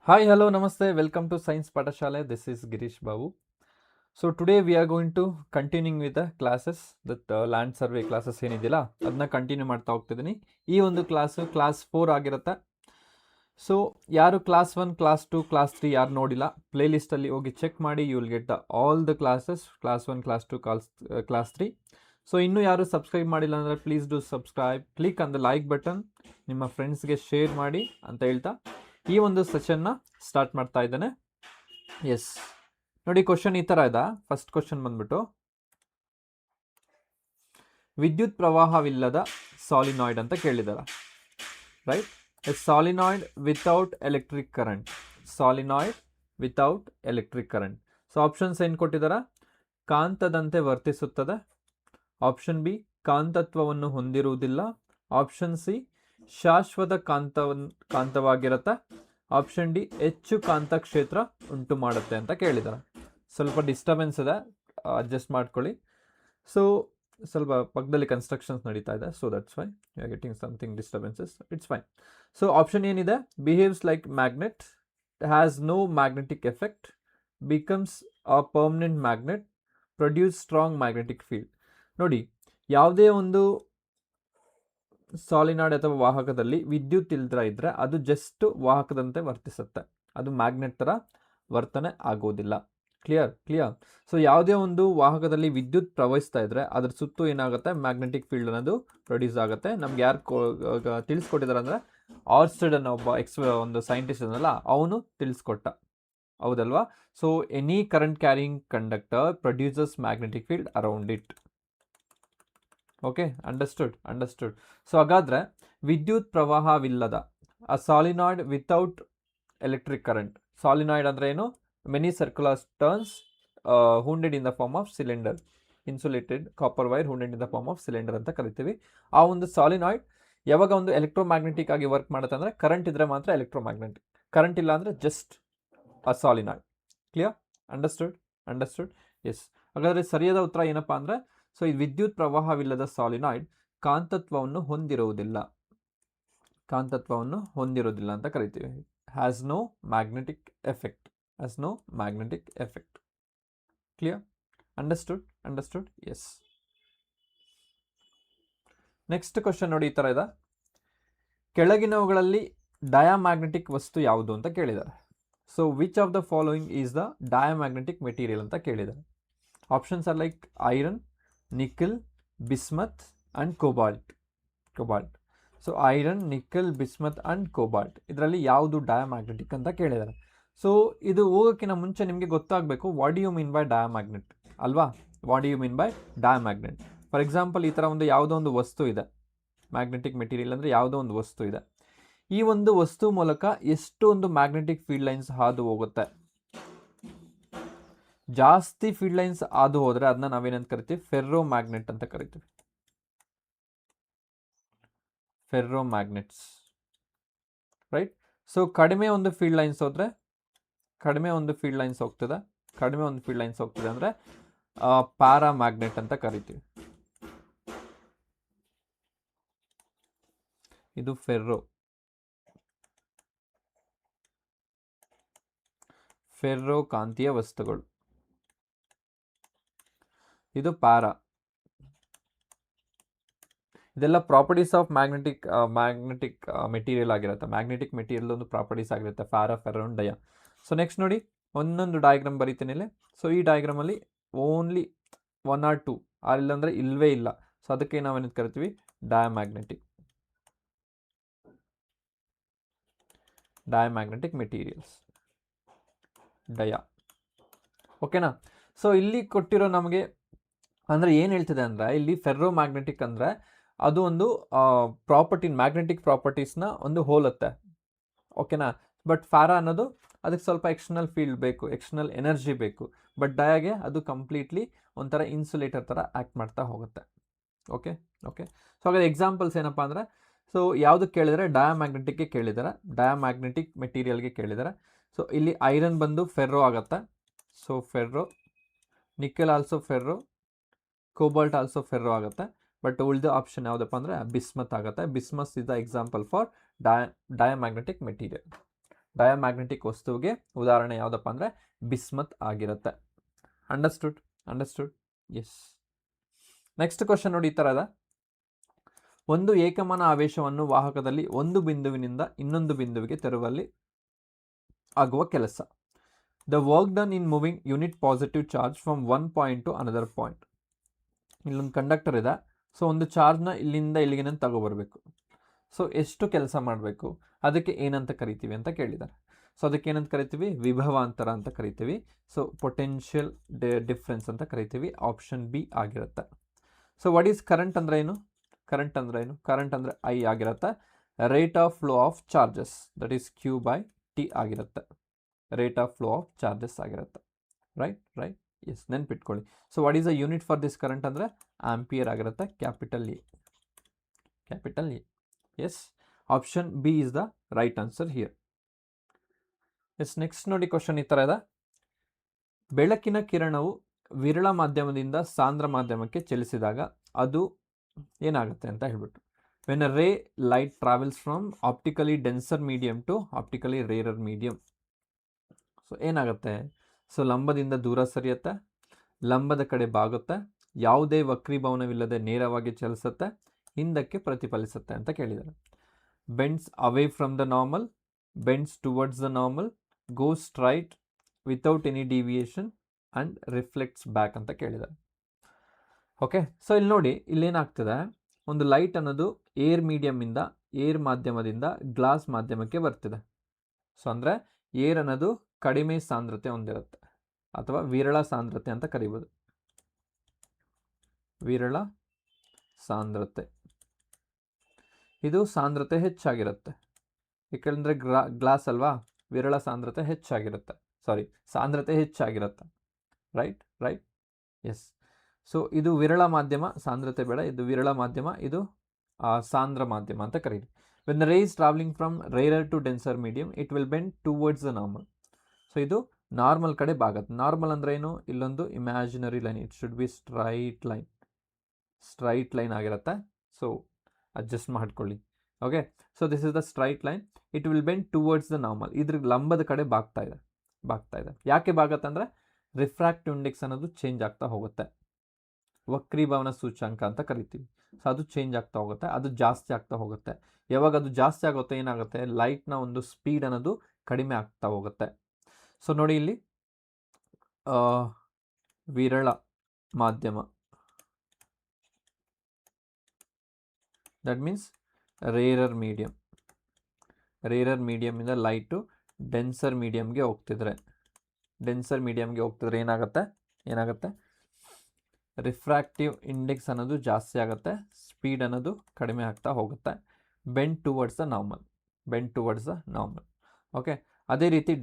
Hi, hello, namaste. Welcome to Science Patashale. This is Girish Babu. So today we are going to continuing with the classes that land survey classes ಏನಿದೆಯಲ್ಲ ಅದನ್ನ continue ಮಾಡ್ತಾ ಹೋಗ್ತಿದ್ದೀನಿ. ಈ ಒಂದು class 4 ಆಗಿರುತ್ತೆ. So ಯಾರು class 1, class 2, class 3 ಯಾರು ನೋಡಿಲ್ಲ ಪ್ಲೇ ಲಿಸ್ಟಲ್ಲಿ ಹೋಗಿ ಚೆಕ್ ಮಾಡಿ. You will get the all the classes class 1, class 2, class 3. So ಇನ್ನೂ ಯಾರು ಸಬ್ಸ್ಕ್ರೈಬ್ ಮಾಡಿಲ್ಲ ಅಂದರೆ please do subscribe, click on the like button, ನಿಮ್ಮ ಫ್ರೆಂಡ್ಸ್ಗೆ ಶೇರ್ ಮಾಡಿ ಅಂತ ಹೇಳ್ತಾ ಈ ಒಂದು ಸೆಷನ್ನ ಸ್ಟಾರ್ಟ್ ಮಾಡ್ತಾ ಇದ್ದೇನೆ. ಎಸ್ ನೋಡಿ, ಕ್ವಶನ್ ಈ ಥರ ಇದೆ. ಫಸ್ಟ್ ಕ್ವಶನ್ ಬಂದ್ಬಿಟ್ಟು, ವಿದ್ಯುತ್ ಪ್ರವಾಹವಿಲ್ಲದ ಸಾಲಿನಾಯ್ಡ್ ಅಂತ ಕೇಳಿದಾರೆ. Right, a solenoid without electric current. Solenoid without electric current. So options ಏನು ಕೊಟ್ಟಿದ್ದಾರೆ? ಕಾಂತದಂತೆ ವರ್ತಿಸುತ್ತದೆ. ಆಪ್ಷನ್ ಬಿ, ಕಾಂತತ್ವವನ್ನು ಹೊಂದಿರುವುದಿಲ್ಲ. ಆಪ್ಷನ್ ಸಿ, ಶಾಶ್ವತ ಕಾಂತವಾಗಿರುತ್ತೆ. ಆಪ್ಷನ್ ಡಿ, ಹೆಚ್ಚು ಕಾಂತ ಕ್ಷೇತ್ರ ಉಂಟು ಮಾಡುತ್ತೆ ಅಂತ ಕೇಳಿದ್ದಾರೆ. ಸ್ವಲ್ಪ ಡಿಸ್ಟರ್ಬೆನ್ಸ್ ಇದೆ, ಅಡ್ಜಸ್ಟ್ ಮಾಡ್ಕೊಳ್ಳಿ. ಸೊ ಸ್ವಲ್ಪ ಪಕ್ಕದಲ್ಲಿ ಕನ್ಸ್ಟ್ರಕ್ಷನ್ಸ್ ನಡೀತಾ ಇದೆ, so that's why you are getting something disturbances. It's fine. So option ಏನಿದೆ, behaves like magnet, has no magnetic effect, becomes a permanent magnet, produce strong magnetic field. ನೋಡಿ, ಯಾವುದೇ ಒಂದು ಸಾಲಿನಾಯ್ಡ್ ಅಥವಾ ವಾಹಕದಲ್ಲಿ ವಿದ್ಯುತ್ ಇಲ್ದಿರ ಇದ್ದರೆ ಅದು ಜಸ್ಟ್ ವಾಹಕದಂತೆ ವರ್ತಿಸುತ್ತೆ, ಅದು ಮ್ಯಾಗ್ನೆಟ್ ಥರ ವರ್ತನೆ ಆಗೋದಿಲ್ಲ. ಕ್ಲಿಯರ್. ಸೊ ಯಾವುದೇ ಒಂದು ವಾಹಕದಲ್ಲಿ ವಿದ್ಯುತ್ ಪ್ರವಹಿಸ್ತಾ ಇದ್ರೆ ಅದ್ರ ಸುತ್ತು ಏನಾಗುತ್ತೆ, ಮ್ಯಾಗ್ನೆಟಿಕ್ ಫೀಲ್ಡ್ ಅನ್ನೋದು ಪ್ರೊಡ್ಯೂಸ್ ಆಗುತ್ತೆ. ನಮ್ಗೆ ಯಾರು ತಿಳಿಸ್ಕೊಟ್ಟಿದ್ದಾರೆ ಅಂದರೆ ಆರ್ಸ್ಟೆಡ್ ಅನ್ನೋ ಒಬ್ಬ ಒಂದು ಸೈಂಟಿಸ್ಟ್ ಅನ್ನಲ್ಲ, ಅವನು ತಿಳಿಸ್ಕೊಟ್ಟ, ಹೌದಲ್ವಾ? So any current carrying conductor produces magnetic field around it. Okay, understood. So ಹಾಗಾದರೆ ವಿದ್ಯುತ್ ಪ್ರವಾಹವಿಲ್ಲದ a solenoid without electric current. Solenoid ಅಂದರೆ ಏನು? Many circular turns wounded in the form of cylinder, insulated copper wire wounded in the form of cylinder ಅಂತ ಕರಿತೀವಿ. ಆ ಒಂದು ಸಾಲಿನಾಯ್ಡ್ ಯಾವಾಗ ಒಂದು ಎಲೆಕ್ಟ್ರೋಮ್ಯಾಗ್ನೆಟಿಕ್ ಆಗಿ ವರ್ಕ್ ಮಾಡುತ್ತೆ ಅಂದರೆ ಕರೆಂಟ್ ಇದ್ದರೆ ಮಾತ್ರ ಎಲೆಕ್ಟ್ರೋಮ್ಯಾಗ್ನೆಟಿಕ್, ಕರೆಂಟ್ ಇಲ್ಲ ಅಂದರೆ just a solenoid. Clear? Understood. Yes, ಹಾಗಾದರೆ ಸರಿಯಾದ ಉತ್ತರ ಏನಪ್ಪ ಅಂದರೆ, ಸೊ ಈ ವಿದ್ಯುತ್ ಪ್ರವಾಹವಿಲ್ಲದ ಸಾಲಿನಾಯ್ಡ್ ಕಾಂತತ್ವವನ್ನು ಹೊಂದಿರುವುದಿಲ್ಲ ಅಂತ ಕರಿತೀವಿ. Has no magnetic effect. Clear? Understood. Yes. Next question ನೋಡಿ, ಈ ಥರ ಇದೆ. ಕೆಳಗಿನವುಗಳಲ್ಲಿ ಡಯಾಮ್ಯಾಗ್ನೆಟಿಕ್ ವಸ್ತು ಯಾವುದು ಅಂತ ಕೇಳಿದ್ದಾರೆ. So which of the following is the diamagnetic material ಅಂತ ಕೇಳಿದ್ದಾರೆ. Options are like iron, nickel, bismuth and cobalt. So iron, nickel, bismuth and cobalt, ಇದರಲ್ಲಿ ಯಾವುದು ಡಯಾಮ್ಯಾಗ್ನೆಟಿಕ್ ಅಂತ ಕೇಳಿದ್ದಾರೆ. ಸೊ ಇದು ಹೋಗೋಕ್ಕಿಂತ ಮುಂಚೆ ನಿಮಗೆ ಗೊತ್ತಾಗಬೇಕು what you mean by diamagnet ಅಲ್ವಾ? What you mean by diamagnet? For example, ಈ ಥರ ಒಂದು ಯಾವುದೋ ಒಂದು ವಸ್ತು ಇದೆ, ಮ್ಯಾಗ್ನೆಟಿಕ್ ಮೆಟೀರಿಯಲ್ ಅಂದರೆ ಯಾವುದೋ ಒಂದು ವಸ್ತು ಇದೆ. ಈ ಒಂದು ವಸ್ತು ಮೂಲಕ ಎಷ್ಟು ಒಂದು ಮ್ಯಾಗ್ನೆಟಿಕ್ ಫೀಲ್ಡ್ ಲೈನ್ಸ್ ಹಾದು ಹೋಗುತ್ತೆ. ಜಾಸ್ತಿ ಫೀಲ್ಡ್ ಲೈನ್ಸ್ ಹಾದು ಹೋದರೆ ಅದನ್ನ ನಾವೇನಂತ ಕರಿತೀವಿ? ಫೆರ್ರೋ ಮ್ಯಾಗ್ನೆಟ್ ಅಂತ ಕರಿತೀವಿ. ಫೆರ್ರೋ ಮ್ಯಾಗ್ನೆಟ್ಸ್, ರೈಟ್? ಸೊ ಕಡಿಮೆ ಒಂದು ಫೀಲ್ಡ್ ಲೈನ್ಸ್ ಹೋಗ್ತದೆ, ಅಂದರೆ ಪ್ಯಾರಾ ಮ್ಯಾಗ್ನೆಟ್ ಅಂತ ಕರಿತೀವಿ. ಇದು ಫೆರ್ರೋ ಕಾಂತೀಯ ವಸ್ತುಗಳು, ಇದು ಪ್ಯಾರಾ. ಇದೆಲ್ಲ ಪ್ರಾಪರ್ಟೀಸ್ ಆಫ್ ಮ್ಯಾಗ್ನೆಟಿಕ್ ಮೆಟೀರಿಯಲ್ ಆಗಿರುತ್ತೆ. ಮ್ಯಾಗ್ನೆಟಿಕ್ ಮೆಟೀರಿಯಲ್ ಒಂದು ಪ್ರಾಪರ್ಟೀಸ್ ಆಗಿರುತ್ತೆ, ಪ್ಯಾರಾ, ಫೆರ್ರೋನ್, ಡಯಾ. ಸೊ ನೆಕ್ಸ್ಟ್ ನೋಡಿ, ಒಂದೊಂದು ಡಯಾಗ್ರಾಮ್ ಬರೀತೀನಿ ಇಲ್ಲಿ. ಸೊ ಈ ಡಯಾಗ್ರಾಮಲ್ಲಿ ಓನ್ಲಿ 1 or 2 ಇಲ್ಲಾಂದರೆ ಇಲ್ಲವೇ ಇಲ್ಲ. ಸೊ ಅದಕ್ಕೆ ನಾವೇನು ಕರಿತೀವಿ? Diamagnetic materials, dia. ಓಕೆನಾ? ಸೊ ಇಲ್ಲಿ ಕೊಟ್ಟಿರೋ ನಮಗೆ ಅಂದರೆ ಏನು ಹೇಳ್ತಿದೆ ಅಂದರೆ, ಇಲ್ಲಿ ಫೆರ್ರೋ ಮ್ಯಾಗ್ನೆಟಿಕ್ ಅಂದರೆ ಅದು ಒಂದು ಮ್ಯಾಗ್ನೆಟಿಕ್ ಪ್ರಾಪರ್ಟೀಸ್ನ ಒಂದು ಹೋಲುತ್ತೆ. ಓಕೆನಾ? ಬಟ್ ಪ್ಯಾರಾ ಅನ್ನೋದು ಅದಕ್ಕೆ ಸ್ವಲ್ಪ ಎಕ್ಸ್ಟರ್ನಲ್ ಫೀಲ್ಡ್ ಬೇಕು, ಎಕ್ಸ್ಟರ್ನಲ್ ಎನರ್ಜಿ ಬೇಕು. ಬಟ್ ಡಯಾಗೆ ಅದು ಕಂಪ್ಲೀಟ್ಲಿ ಒಂಥರ ಇನ್ಸುಲೇಟರ್ ಥರ ಆ್ಯಕ್ಟ್ ಮಾಡ್ತಾ ಹೋಗುತ್ತೆ. ಓಕೆ. ಸೊ ಹಾಗಾದ್ರೆ ಎಕ್ಸಾಂಪಲ್ಸ್ ಏನಪ್ಪ ಅಂದರೆ, ಸೊ ಯಾವುದಕ್ಕೆ ಕೇಳಿದರೆ ಡಯಾಮ್ಯಾಗ್ನೆಟಿಕ್ಗೆ ಕೇಳಿದ್ದಾರೆ, ಡಯಾಮ್ಯಾಗ್ನೆಟಿಕ್ ಮೆಟೀರಿಯಲ್ಗೆ ಕೇಳಿದ್ದಾರೆ. ಸೊ ಇಲ್ಲಿ ಐರನ್ ಬಂದು ಫೆರ್ರೋ ಆಗುತ್ತೆ, so ferro. Nickel also ferro, cobalt also ferro ಆಗುತ್ತೆ. ಬಟ್ ಉಳಿದ ಆಪ್ಷನ್ ಯಾವುದಪ್ಪ ಅಂದರೆ ಬಿಸ್ಮತ್ ಆಗುತ್ತೆ. Bismuth is the example for diamagnetic material. Diamagnetic ವಸ್ತುವಿಗೆ ಉದಾಹರಣೆ ಯಾವುದಪ್ಪ ಅಂದರೆ ಬಿಸ್ಮತ್ ಆಗಿರುತ್ತೆ. ಅಂಡರ್ಸ್ಟುಡ್? ಎಸ್. ನೆಕ್ಸ್ಟ್ ಕ್ವಶನ್ ನೋಡಿ ಈ ಥರ ಇದೆ. ಒಂದು ಏಕಮಾನ ಆವೇಶವನ್ನು ವಾಹಕದಲ್ಲಿ ಒಂದು ಬಿಂದುವಿನಿಂದ ಇನ್ನೊಂದು ಬಿಂದುವಿಗೆ ತರುವಲ್ಲಿ ಆಗುವ ಕೆಲಸ. The work done in moving unit positive charge from one point to another point. ಇಲ್ಲೊಂದು ಕಂಡಕ್ಟರ್ ಇದೆ. ಸೊ ಒಂದು ಚಾರ್ಜ್ನ ಇಲ್ಲಿಂದ ಇಲ್ಲಿಗೆ ತಗೊಬರ್ಬೇಕು. ಸೊ ಎಷ್ಟು ಕೆಲಸ ಮಾಡಬೇಕು, ಅದಕ್ಕೆ ಏನಂತ ಕರಿತೀವಿ ಅಂತ ಕೇಳಿದ್ದಾರೆ. ಸೊ ಅದಕ್ಕೆ ಏನಂತ ಕರಿತೀವಿ? ವಿಭವಾಂತರ ಅಂತ ಕರಿತೀವಿ. ಸೊ ಪೊಟೆನ್ಷಿಯಲ್ ಡಿಫ್ರೆನ್ಸ್ ಅಂತ ಕರಿತೀವಿ. ಆಪ್ಷನ್ ಬಿ ಆಗಿರುತ್ತೆ. ಸೊ ವಾಟ್ ಈಸ್ ಕರೆಂಟ್ ಅಂದರೆ ಏನು? ಕರೆಂಟ್ ಅಂದರೆ ಐ ಆಗಿರುತ್ತೆ. Rate of flow of charges, that is Q by T ಆಗಿರುತ್ತೆ. Rate of flow of charges ಆಗಿರುತ್ತೆ. ರೈಟ್ ಎಸ್, ನೆನ್ಪಿಟ್ಕೊಳ್ಳಿ. So what is a unit for this current ಅಂದರೆ ampere ಆಗಿರುತ್ತೆ. Capital A. Yes, option B is the right answer here. Yes, next ನೋಡಿ question ಈ ಥರ ಇದೆ. ಬೆಳಕಿನ ಕಿರಣವು ವಿರಳ ಮಾಧ್ಯಮದಿಂದ ಸಾಂದ್ರ ಮಾಧ್ಯಮಕ್ಕೆ ಚಲಿಸಿದಾಗ ಅದು ಏನಾಗುತ್ತೆ ಅಂತ ಹೇಳ್ಬಿಟ್ಟು. When a ray light travels from optically denser medium to optically rarer medium. So ಏನಾಗುತ್ತೆ? ಸೊ ಲಂಬದಿಂದ ದೂರ ಸರಿಯುತ್ತೆ, ಲಂಬದ ಕಡೆ ಬಾಗುತ್ತೆ, ಯಾವುದೇ ವಕ್ರೀಭವನವಿಲ್ಲದೆ ನೇರವಾಗಿ ಚಲಿಸುತ್ತೆ, ಹಿಂದಕ್ಕೆ ಪ್ರತಿಫಲಿಸುತ್ತೆ ಅಂತ ಕೇಳಿದ್ದಾರೆ. Bends away from the normal, bends towards the normal, goes straight without any deviation and reflects back ಅಂತ ಕೇಳಿದ್ದಾರೆ. ಓಕೆ, ಸೊ ಇಲ್ಲಿ ನೋಡಿ, ಇಲ್ಲೇನಾಗ್ತದೆ, ಒಂದು ಲೈಟ್ ಅನ್ನೋದು ಏರ್ ಮಾಧ್ಯಮದಿಂದ ಗ್ಲಾಸ್ ಮಾಧ್ಯಮಕ್ಕೆ ಬರ್ತಿದೆ. ಸೊ ಅಂದರೆ ಏರ್ ಅನ್ನೋದು ಕಡಿಮೆ ಸಾಂದ್ರತೆ ಹೊಂದಿರುತ್ತೆ, ಅಥವಾ ವಿರಳ ಸಾಂದ್ರತೆ ಅಂತ ಕರಿಬೋದು. ವಿರಳ ಸಾಂದ್ರತೆ, ಇದು ಸಾಂದ್ರತೆ ಹೆಚ್ಚಾಗಿರುತ್ತೆ. ಏಕೆಂದರೆ ಗ್ಲಾಸ್ ಅಲ್ವಾ, ವಿರಳ ಸಾಂದ್ರತೆ ಹೆಚ್ಚಾಗಿರುತ್ತೆ. ಸಾಂದ್ರತೆ ಹೆಚ್ಚಾಗಿರುತ್ತೆ. Right yes. ಸೊ ಇದು ವಿರಳ ಮಾಧ್ಯಮ, ಸಾಂದ್ರತೆ ಬೇಡ, ಇದು ವಿರಳ ಮಾಧ್ಯಮ, ಇದು ಸಾಂದ್ರ ಮಾಧ್ಯಮ ಅಂತ ಕರೀರಿ. When the ray is travelling from rarer to denser medium it will bend towards the normal. So ಇದು ನಾರ್ಮಲ್ ಕಡೆ ಬಾಗುತ್ತೆ. ನಾರ್ಮಲ್ ಅಂದ್ರೆ ಏನು? ಇಲ್ಲೊಂದು imaginary line, it should be straight line ಆಗಿರುತ್ತೆ. ಸೊ ಅಡ್ಜಸ್ಟ್ ಮಾಡ್ಕೊಳ್ಳಿ. Okay, so this is the straight line. It will bend towards the normal. ಇದ್ರ ಲಂಬದ ಕಡೆ ಬಾಗ್ತಾ ಇದೆ. ಯಾಕೆ ಬಾಗತ್ತೆ ಅಂದರೆ ರಿಫ್ರಾಕ್ಟಿವ್ ಇಂಡೆಕ್ಸ್ ಅನ್ನೋದು ಚೇಂಜ್ ಆಗ್ತಾ ಹೋಗುತ್ತೆ. ವಕ್ರೀಭವನ ಸೂಚ್ಯಂಕ ಅಂತ ಕರಿತೀವಿ. ಸೊ ಅದು ಚೇಂಜ್ ಆಗ್ತಾ ಹೋಗುತ್ತೆ, ಅದು ಜಾಸ್ತಿ ಆಗ್ತಾ ಹೋಗುತ್ತೆ. ಯಾವಾಗ ಅದು ಜಾಸ್ತಿ ಆಗುತ್ತೆ ಏನಾಗುತ್ತೆ? ಲೈಟ್ನ ಒಂದು ಸ್ಪೀಡ್ ಅನ್ನೋದು ಕಡಿಮೆ ಆಗ್ತಾ ಹೋಗುತ್ತೆ. ಸೊ ನೋಡಿ ಇಲ್ಲಿ ವಿರಳ ಮಾಧ್ಯಮ, ದಟ್ ಮೀನ್ಸ್ ರೇರರ್ ಮೀಡಿಯಮಿಂದ ಲೈಟು ಡೆನ್ಸರ್ ಮೀಡಿಯಮ್ಗೆ ಹೋಗ್ತಿದ್ರೆ ಏನಾಗುತ್ತೆ? ರಿಫ್ರಾಕ್ಟಿವ್ ಇಂಡೆಕ್ಸ್ ಅನ್ನೋದು ಜಾಸ್ತಿ ಆಗುತ್ತೆ, ಸ್ಪೀಡ್ ಅನ್ನೋದು ಕಡಿಮೆ ಆಗ್ತಾ ಹೋಗುತ್ತೆ. Bend towards the normal. Okay, ಅದೇ ರೀತಿ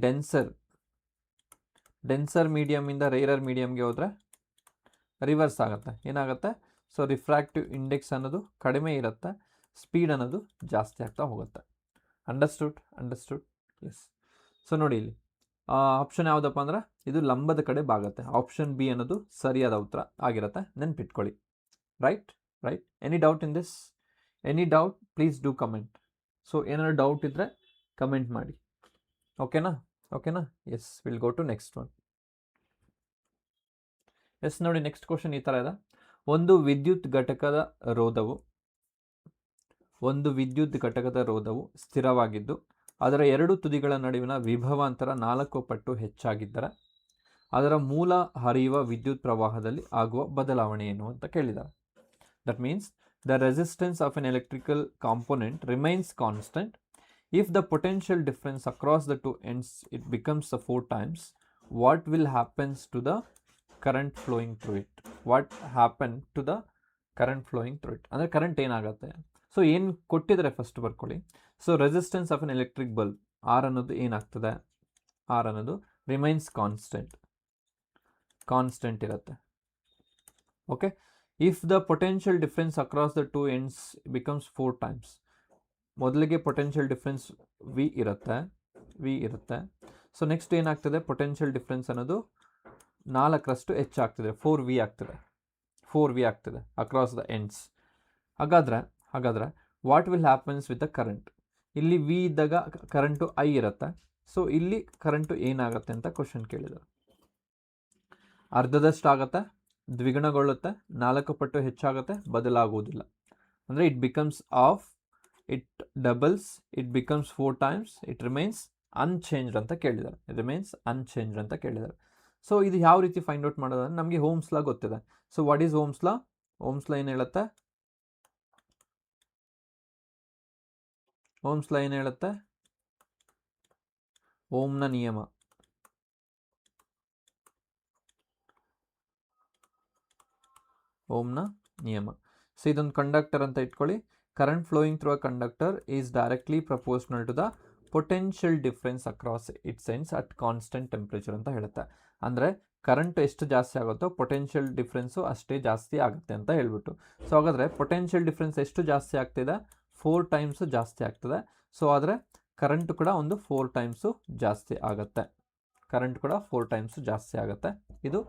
ಡೆನ್ಸರ್ ಮೀಡಿಯಮಿಂದ ರೇರರ್ ಮೀಡಿಯಮ್ಗೆ ಹೋದರೆ ರಿವರ್ಸ್ ಆಗುತ್ತೆ. ಏನಾಗುತ್ತೆ? ಸೊ ರಿಫ್ರಾಕ್ಟಿವ್ ಇಂಡೆಕ್ಸ್ ಅನ್ನೋದು ಕಡಿಮೆ ಇರುತ್ತೆ, ಸ್ಪೀಡ್ ಅನ್ನೋದು ಜಾಸ್ತಿ ಆಗ್ತಾ ಹೋಗುತ್ತೆ. ಅಂಡರ್ಸ್ಟುಡ್? ಎಸ್. ಸೊ ನೋಡಿ ಇಲ್ಲಿ ಆಪ್ಷನ್ ಯಾವುದಪ್ಪ ಅಂದ್ರೆ ಇದು ಲಂಬದ ಕಡೆ ಬಾಗುತ್ತೆ. ಆಪ್ಷನ್ ಬಿ ಅನ್ನೋದು ಸರಿಯಾದ ಉತ್ತರ ಆಗಿರುತ್ತೆ. ನೆನ್ಪಿಟ್ಕೊಳ್ಳಿ. Right. Any doubt in this? Any doubt please do comment. So ಏನಾದ್ರು ಡೌಟ್ ಇದ್ದರೆ ಕಮೆಂಟ್ ಮಾಡಿ. ಓಕೆನಾ? Yes, we'll go to next one. Yes, ನೋಡಿ ನೆಕ್ಸ್ಟ್ ಕ್ವಶನ್ ಈ ಥರ ಇದೆ. ಒಂದು ವಿದ್ಯುತ್ ಘಟಕದ ರೋಧವು ಸ್ಥಿರವಾಗಿದ್ದು ಅದರ ಎರಡು ತುದಿಗಳ ನಡುವಿನ ವಿಭವಾಂತರ 4 ಪಟ್ಟು ಹೆಚ್ಚಾಗಿದ್ದರೆ ಅದರ ಮೂಲ ಹರಿಯುವ ವಿದ್ಯುತ್ ಪ್ರವಾಹದಲ್ಲಿ ಆಗುವ ಬದಲಾವಣೆ ಏನು ಅಂತ ಕೇಳಿದ್ದಾರೆ. That means the resistance of an electrical component remains constant if the potential difference across the two ends it becomes 4 times. What will happens to the current flowing through it? ಅಂದರೆ ಕರೆಂಟ್ ಏನಾಗುತ್ತೆ? So ಏನು ಕೊಟ್ಟಿದ್ದಾರೆ first ಬರ್ಕೊಳ್ಳಿ. So resistance of an electric bulb R ಅನ್ನೋದು ಏನಾಗ್ತದೆ? R ಅನ್ನೋದು remains constant ಇರುತ್ತೆ. Okay, if the potential difference across the two ends becomes 4 times. ಮೊದಲಿಗೆ ಪೊಟೆನ್ಷಿಯಲ್ ಡಿಫ್ರೆನ್ಸ್ ವಿ ಇರುತ್ತೆ. ಸೊ ನೆಕ್ಸ್ಟ್ ಏನಾಗ್ತದೆ? ಪೊಟೆನ್ಷಿಯಲ್ ಡಿಫ್ರೆನ್ಸ್ ಅನ್ನೋದು 4ರಷ್ಟು ಹೆಚ್ಚಾಗ್ತದೆ, 4V ಆಗ್ತದೆ ಅಕ್ರಾಸ್ ದ ಎಂಡ್ಸ್. ಹಾಗಾದರೆ what will happens with the current? ಇಲ್ಲಿ ವಿ ಇದ್ದಾಗ ಕರೆಂಟು ಐ ಇರುತ್ತೆ, ಸೊ ಇಲ್ಲಿ ಕರೆಂಟು ಏನಾಗುತ್ತೆ ಅಂತ ಕ್ವಶನ್ ಕೇಳಿದರು. ಅರ್ಧದಷ್ಟು ಆಗುತ್ತೆ, ದ್ವಿಗುಣಗೊಳ್ಳುತ್ತೆ, 4 ಪಟ್ಟು ಹೆಚ್ಚಾಗುತ್ತೆ, ಬದಲಾಗುವುದಿಲ್ಲ. ಅಂದರೆ it becomes of, it doubles, it becomes 4 times, it remains unchanged ಅಂತ ಕೇಳಿದ್ದಾರೆ. ರಿಮೈನ್ಸ್ ಅನ್ಚೇಂಜ್ಡ್ ಅಂತ ಕೇಳಿದ್ದಾರೆ. ಸೊ ಇದು ಯಾವ ರೀತಿ ಫೈಂಡ್ ಔಟ್ ಮಾಡೋದಂದ್ರೆ ನಮಗೆ ಓಮ್ಸ್ ಲಾ ಗೊತ್ತಿದೆ. So what is Ohm's law? Ohm's law ಏನು ಹೇಳುತ್ತೆ? ಓಮ್ಸ್ ಲಾ ಏನು ಹೇಳುತ್ತೆ? ಓಮ್ನ ನಿಯಮ. ಓಮ್ನ ನಿಯಮ. ಸೊ ಇದೊಂದು ಕಂಡಕ್ಟರ್ ಅಂತ ಇಟ್ಕೊಳ್ಳಿ. Current flowing through a conductor is directly proportional to the potential difference across its ends at constant temperature ಅಂತ ಹೇಳುತ್ತೆ. ಅಂದರೆ ಕರೆಂಟ್ ಎಷ್ಟು ಜಾಸ್ತಿ ಆಗುತ್ತೋ ಪೊಟೆನ್ಷಿಯಲ್ ಡಿಫ್ರೆನ್ಸು ಅಷ್ಟೇ ಜಾಸ್ತಿ ಆಗುತ್ತೆ ಅಂತ ಹೇಳ್ಬಿಟ್ಟು. ಸೊ ಹಾಗಾದರೆ ಪೊಟೆನ್ಷಿಯಲ್ ಡಿಫ್ರೆನ್ಸ್ ಎಷ್ಟು ಜಾಸ್ತಿ ಆಗ್ತಿದೆ? 4 ಟೈಮ್ಸು ಜಾಸ್ತಿ ಆಗ್ತದೆ. ಸೊ ಆದರೆ ಕರೆಂಟ್ ಕೂಡ ಒಂದು 4 ಟೈಮ್ಸು ಜಾಸ್ತಿ ಆಗುತ್ತೆ. ಕರೆಂಟ್ ಕೂಡ 4 ಟೈಮ್ಸು ಜಾಸ್ತಿ ಆಗುತ್ತೆ. ಇದು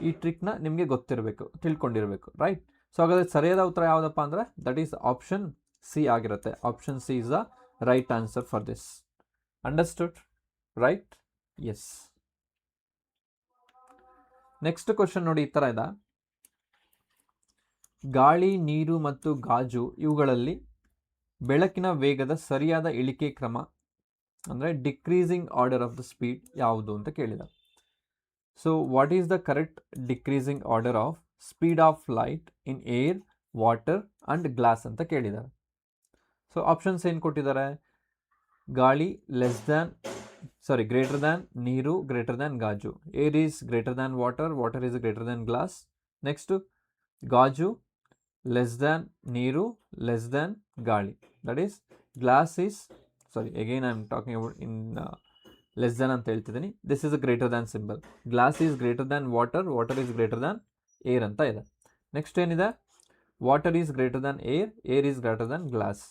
ಈ ಟ್ರಿಕ್ನ ನಿಮಗೆ ಗೊತ್ತಿರಬೇಕು, ತಿಳ್ಕೊಂಡಿರಬೇಕು, ರೈಟ್? ಸೊ ಹಾಗಾದರೆ ಸರಿಯಾದ ಉತ್ತರ ಯಾವುದಪ್ಪ ಅಂದರೆ ದಟ್ ಈಸ್ ಆಪ್ಷನ್ ಸಿ ಆಗಿರುತ್ತೆ. Option C is the right answer for this. Understood, right? Yes. Next question ನೋಡಿ, ಈ ಥರ ಇದೆ. ಗಾಳಿ, ನೀರು ಮತ್ತು ಗಾಜು ಇವುಗಳಲ್ಲಿ ಬೆಳಕಿನ ವೇಗದ ಸರಿಯಾದ ಇಳಿಕೆ ಕ್ರಮ ಅಂದರೆ decreasing order of the speed ಯಾವುದು ಅಂತ ಕೇಳಿದ. So what is the correct decreasing order of speed of light in air, water and glass ಅಂತ ಕೇಳಿದ್ದಾರೆ. ಸೊ ಆಪ್ಷನ್ಸ್ ಏನು ಕೊಟ್ಟಿದ್ದಾರೆ? ಗಾಳಿ ಗ್ರೇಟರ್ ದ್ಯಾನ್ ನೀರು, ಗ್ರೇಟರ್ ದ್ಯಾನ್ ಗಾಜು. Air is greater than water, water is greater than glass. Next ಗಾಜು less than ನೀರು, less than ಗಾಳಿ. That is glass is again I am talking about in less than ಅಂತ ಹೇಳ್ತಿದ್ದೀನಿ. This is a greater than symbol. Glass is greater than water, water is greater than air ಅಂತ ಇದೆ. Next ಏನಿದೆ? Water is greater than air, air is greater than glass.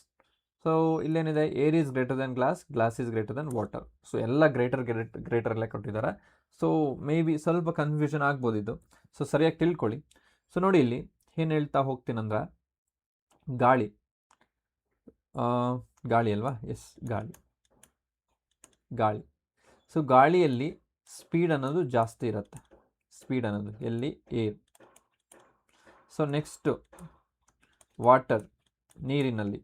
So ಇಲ್ಲೇನಿದೆ? Air is greater than glass, glass is greater than water. So ಎಲ್ಲ ಗ್ರೇಟರಲ್ಲೇ ಕೊಟ್ಟಿದ್ದಾರೆ. So maybe ಸ್ವಲ್ಪ confusion ಆಗ್ಬೋದು ಇದು. ಸೊ ಸರಿಯಾಗಿ ತಿಳ್ಕೊಳ್ಳಿ. ಸೊ ನೋಡಿ, ಇಲ್ಲಿ ಏನು ಹೇಳ್ತಾ ಹೋಗ್ತೀನಂದ್ರೆ ಗಾಳಿ ಅಲ್ವಾ? ಎಸ್, ಗಾಳಿ. ಸೊ ಗಾಳಿಯಲ್ಲಿ ಸ್ಪೀಡ್ ಅನ್ನೋದು ಜಾಸ್ತಿ ಇರುತ್ತೆ. ಸ್ಪೀಡ್ ಅನ್ನೋದು ಎಲ್ಲಿ? ಏರ್. ಸೊ ನೆಕ್ಸ್ಟು ವಾಟರ್, ನೀರಿನಲ್ಲಿ.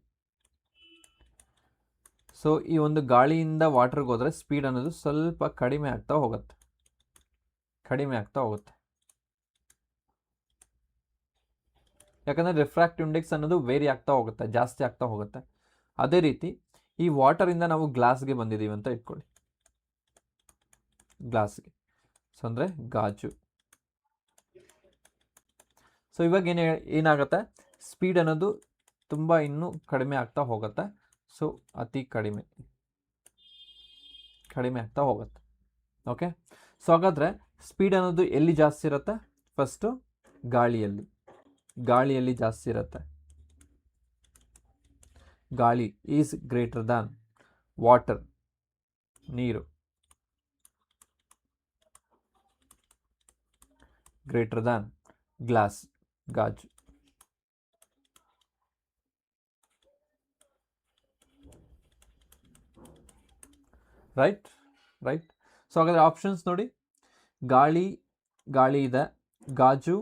ಸೊ ಈ ಒಂದು ಗಾಳಿಯಿಂದ ವಾಟರ್ಗೆ ಹೋದರೆ ಸ್ಪೀಡ್ ಅನ್ನೋದು ಸ್ವಲ್ಪ ಕಡಿಮೆ ಆಗ್ತಾ ಹೋಗುತ್ತೆ. ಯಾಕಂದರೆ ರಿಫ್ರಾಕ್ಟಿವ್ ಇಂಡೆಕ್ಸ್ ಅನ್ನೋದು ವೇರಿ ಆಗ್ತಾ ಹೋಗುತ್ತೆ, ಜಾಸ್ತಿ ಆಗ್ತಾ ಹೋಗುತ್ತೆ. ಅದೇ ರೀತಿ ಈ ವಾಟರಿಂದ ನಾವು ಗ್ಲಾಸ್ಗೆ ಬಂದಿದ್ದೀವಿ ಅಂತ ಇಟ್ಕೊಳ್ಳಿ. ಗ್ಲಾಸ್ಗೆ, ಸೊ ಅಂದರೆ ಗಾಜು. ಸೊ ಇವಾಗ ಏನಾಗುತ್ತೆ? ಸ್ಪೀಡ್ ಅನ್ನೋದು ತುಂಬ ಇನ್ನೂ ಕಡಿಮೆ ಆಗ್ತಾ ಹೋಗುತ್ತೆ. ಸೊ ಅತಿ ಕಡಿಮೆ ಆಗ್ತಾ ಹೋಗುತ್ತೆ. ಓಕೆ. ಸೊ ಹಾಗಾದರೆ ಸ್ಪೀಡ್ ಅನ್ನೋದು ಎಲ್ಲಿ ಜಾಸ್ತಿ ಇರುತ್ತೆ? ಫಸ್ಟು ಗಾಳಿಯಲ್ಲಿ ಜಾಸ್ತಿ ಇರುತ್ತೆ. ಗಾಳಿ ಈಸ್ ಗ್ರೇಟರ್ ದ್ಯಾನ್ ವಾಟರ್, ನೀರು, ಗ್ರೇಟರ್ ದ್ಯಾನ್ ಗ್ಲಾಸ್, ಗಾಜು. ರೈಟ್. ಸೊ ಹಾಗಾದರೆ ಆಪ್ಷನ್ಸ್ ನೋಡಿ. ಗಾಳಿ ಇದೆ, ಗಾಜು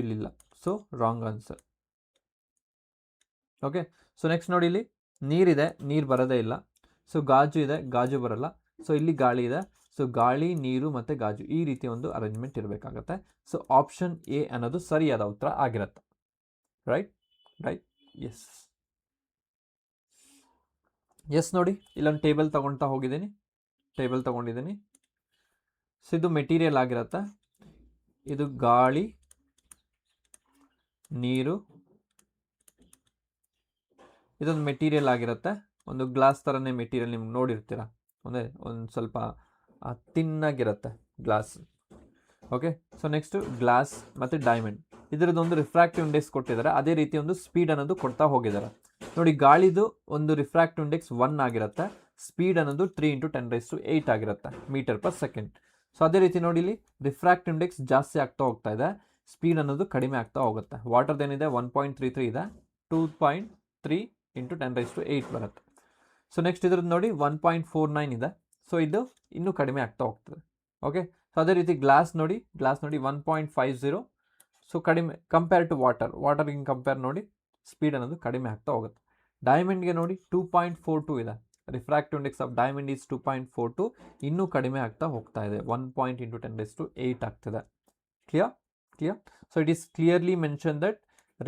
ಇಲ್ಲಿಲ್ಲ. So wrong answer. Okay. So next ನೋಡಿ, ಇಲ್ಲಿ ನೀರಿದೆ, ನೀರು ಬರೋದೇ ಇಲ್ಲ. ಸೊ ಗಾಜು ಇದೆ, ಗಾಜು ಬರಲ್ಲ. ಸೊ ಇಲ್ಲಿ ಗಾಳಿ ಇದೆ. ಸೊ ಗಾಳಿ, ನೀರು ಮತ್ತು ಗಾಜು ಈ ರೀತಿ ಒಂದು ಅರೇಂಜ್ಮೆಂಟ್ ಇರಬೇಕಾಗತ್ತೆ. ಸೊ ಆಪ್ಷನ್ ಎ ಅನ್ನೋದು ಸರಿಯಾದ ಉತ್ತರ ಆಗಿರುತ್ತೆ. ರೈಟ್. ಎಸ್ ನೋಡಿ, ಇಲ್ಲೊಂದು ಟೇಬಲ್ ತಗೊಂಡಿದ್ದೀನಿ. ಸೊ ಇದು ಮೆಟೀರಿಯಲ್ ಆಗಿರುತ್ತೆ. ಇದು ಗಾಳಿ, ನೀರು, ಇದೊಂದು ಮೆಟೀರಿಯಲ್ ಆಗಿರುತ್ತೆ. ಒಂದು ಗ್ಲಾಸ್ ಥರನೇ ಮೆಟೀರಿಯಲ್ ನಿಮ್ಗೆ ನೋಡಿರ್ತೀರ. ಒಂದು ಸ್ವಲ್ಪ ತಿನ್ನಾಗಿರುತ್ತೆ glass. Okay. So next glass ಮತ್ತು ಡೈಮಂಡ್, ಇದರದ್ದೊಂದು ರಿಫ್ರಾಕ್ಟಿವ್ ಇಂಡೆಕ್ಸ್ ಕೊಟ್ಟಿದ್ದಾರೆ. ಅದೇ ರೀತಿ ಒಂದು ಸ್ಪೀಡ್ ಅನ್ನೋದು ಕೊಡ್ತಾ ಹೋಗಿದ್ದಾರೆ. ನೋಡಿ, ಗಾಳಿದು ಒಂದು ರಿಫ್ರಾಕ್ಟಿವ್ ಇಂಡೆಕ್ಸ್ 1 ಆಗಿರುತ್ತೆ. ಸ್ಪೀಡ್ ಅನ್ನೋದು 3 × 10⁸ ಆಗಿರುತ್ತೆ ಮೀಟರ್ ಪರ್ ಸೆಕೆಂಡ್. ಸೊ ಅದೇ ರೀತಿ ನೋಡಿ, ಇಲ್ಲಿ ರಿಫ್ರಾಕ್ಟಿವ್ ಇಂಡೆಕ್ಸ್ ಜಾಸ್ತಿ ಆಗ್ತಾ ಹೋಗ್ತಾ ಇದೆ, ಸ್ಪೀಡ್ ಅನ್ನೋದು ಕಡಿಮೆ ಆಗ್ತಾ ಹೋಗುತ್ತೆ. ವಾಟರ್ದೇನಿದೆ 1.33 ಇದೆ, 2.3 × 10⁸ ಬರುತ್ತೆ. ಸೊ ನೆಕ್ಸ್ಟ್ ಇದ್ರದ್ದು ನೋಡಿ 1.49 ಇದೆ. ಸೊ ಇದು ಇನ್ನೂ ಕಡಿಮೆ ಆಗ್ತಾ ಹೋಗ್ತದೆ. ಓಕೆ, ಸೊ ಅದೇ ರೀತಿ ಗ್ಲಾಸ್ ನೋಡಿ 1.50. ಸೊ ಕಡಿಮೆ ಕಂಪೇರ್ ಟು ವಾಟರ್ಗೆ ಕಂಪೇರ್ ನೋಡಿ ಸ್ಪೀಡ್ ಅನ್ನೋದು ಕಡಿಮೆ ಆಗ್ತಾ ಹೋಗುತ್ತೆ. ಡೈಮಂಡ್ಗೆ ನೋಡಿ 2.42 ಇದೆ. Refractive index of diamond is 2.42, ಇನ್ನೂ ಕಡಿಮೆ ಆಗ್ತಾ ಹೋಗ್ತಾ ಇದೆ. 1 ಪಾಯಿಂಟ್ ಇಂಟು 10⁸ ಆಗ್ತದೆ. Clear. So it is clearly mention that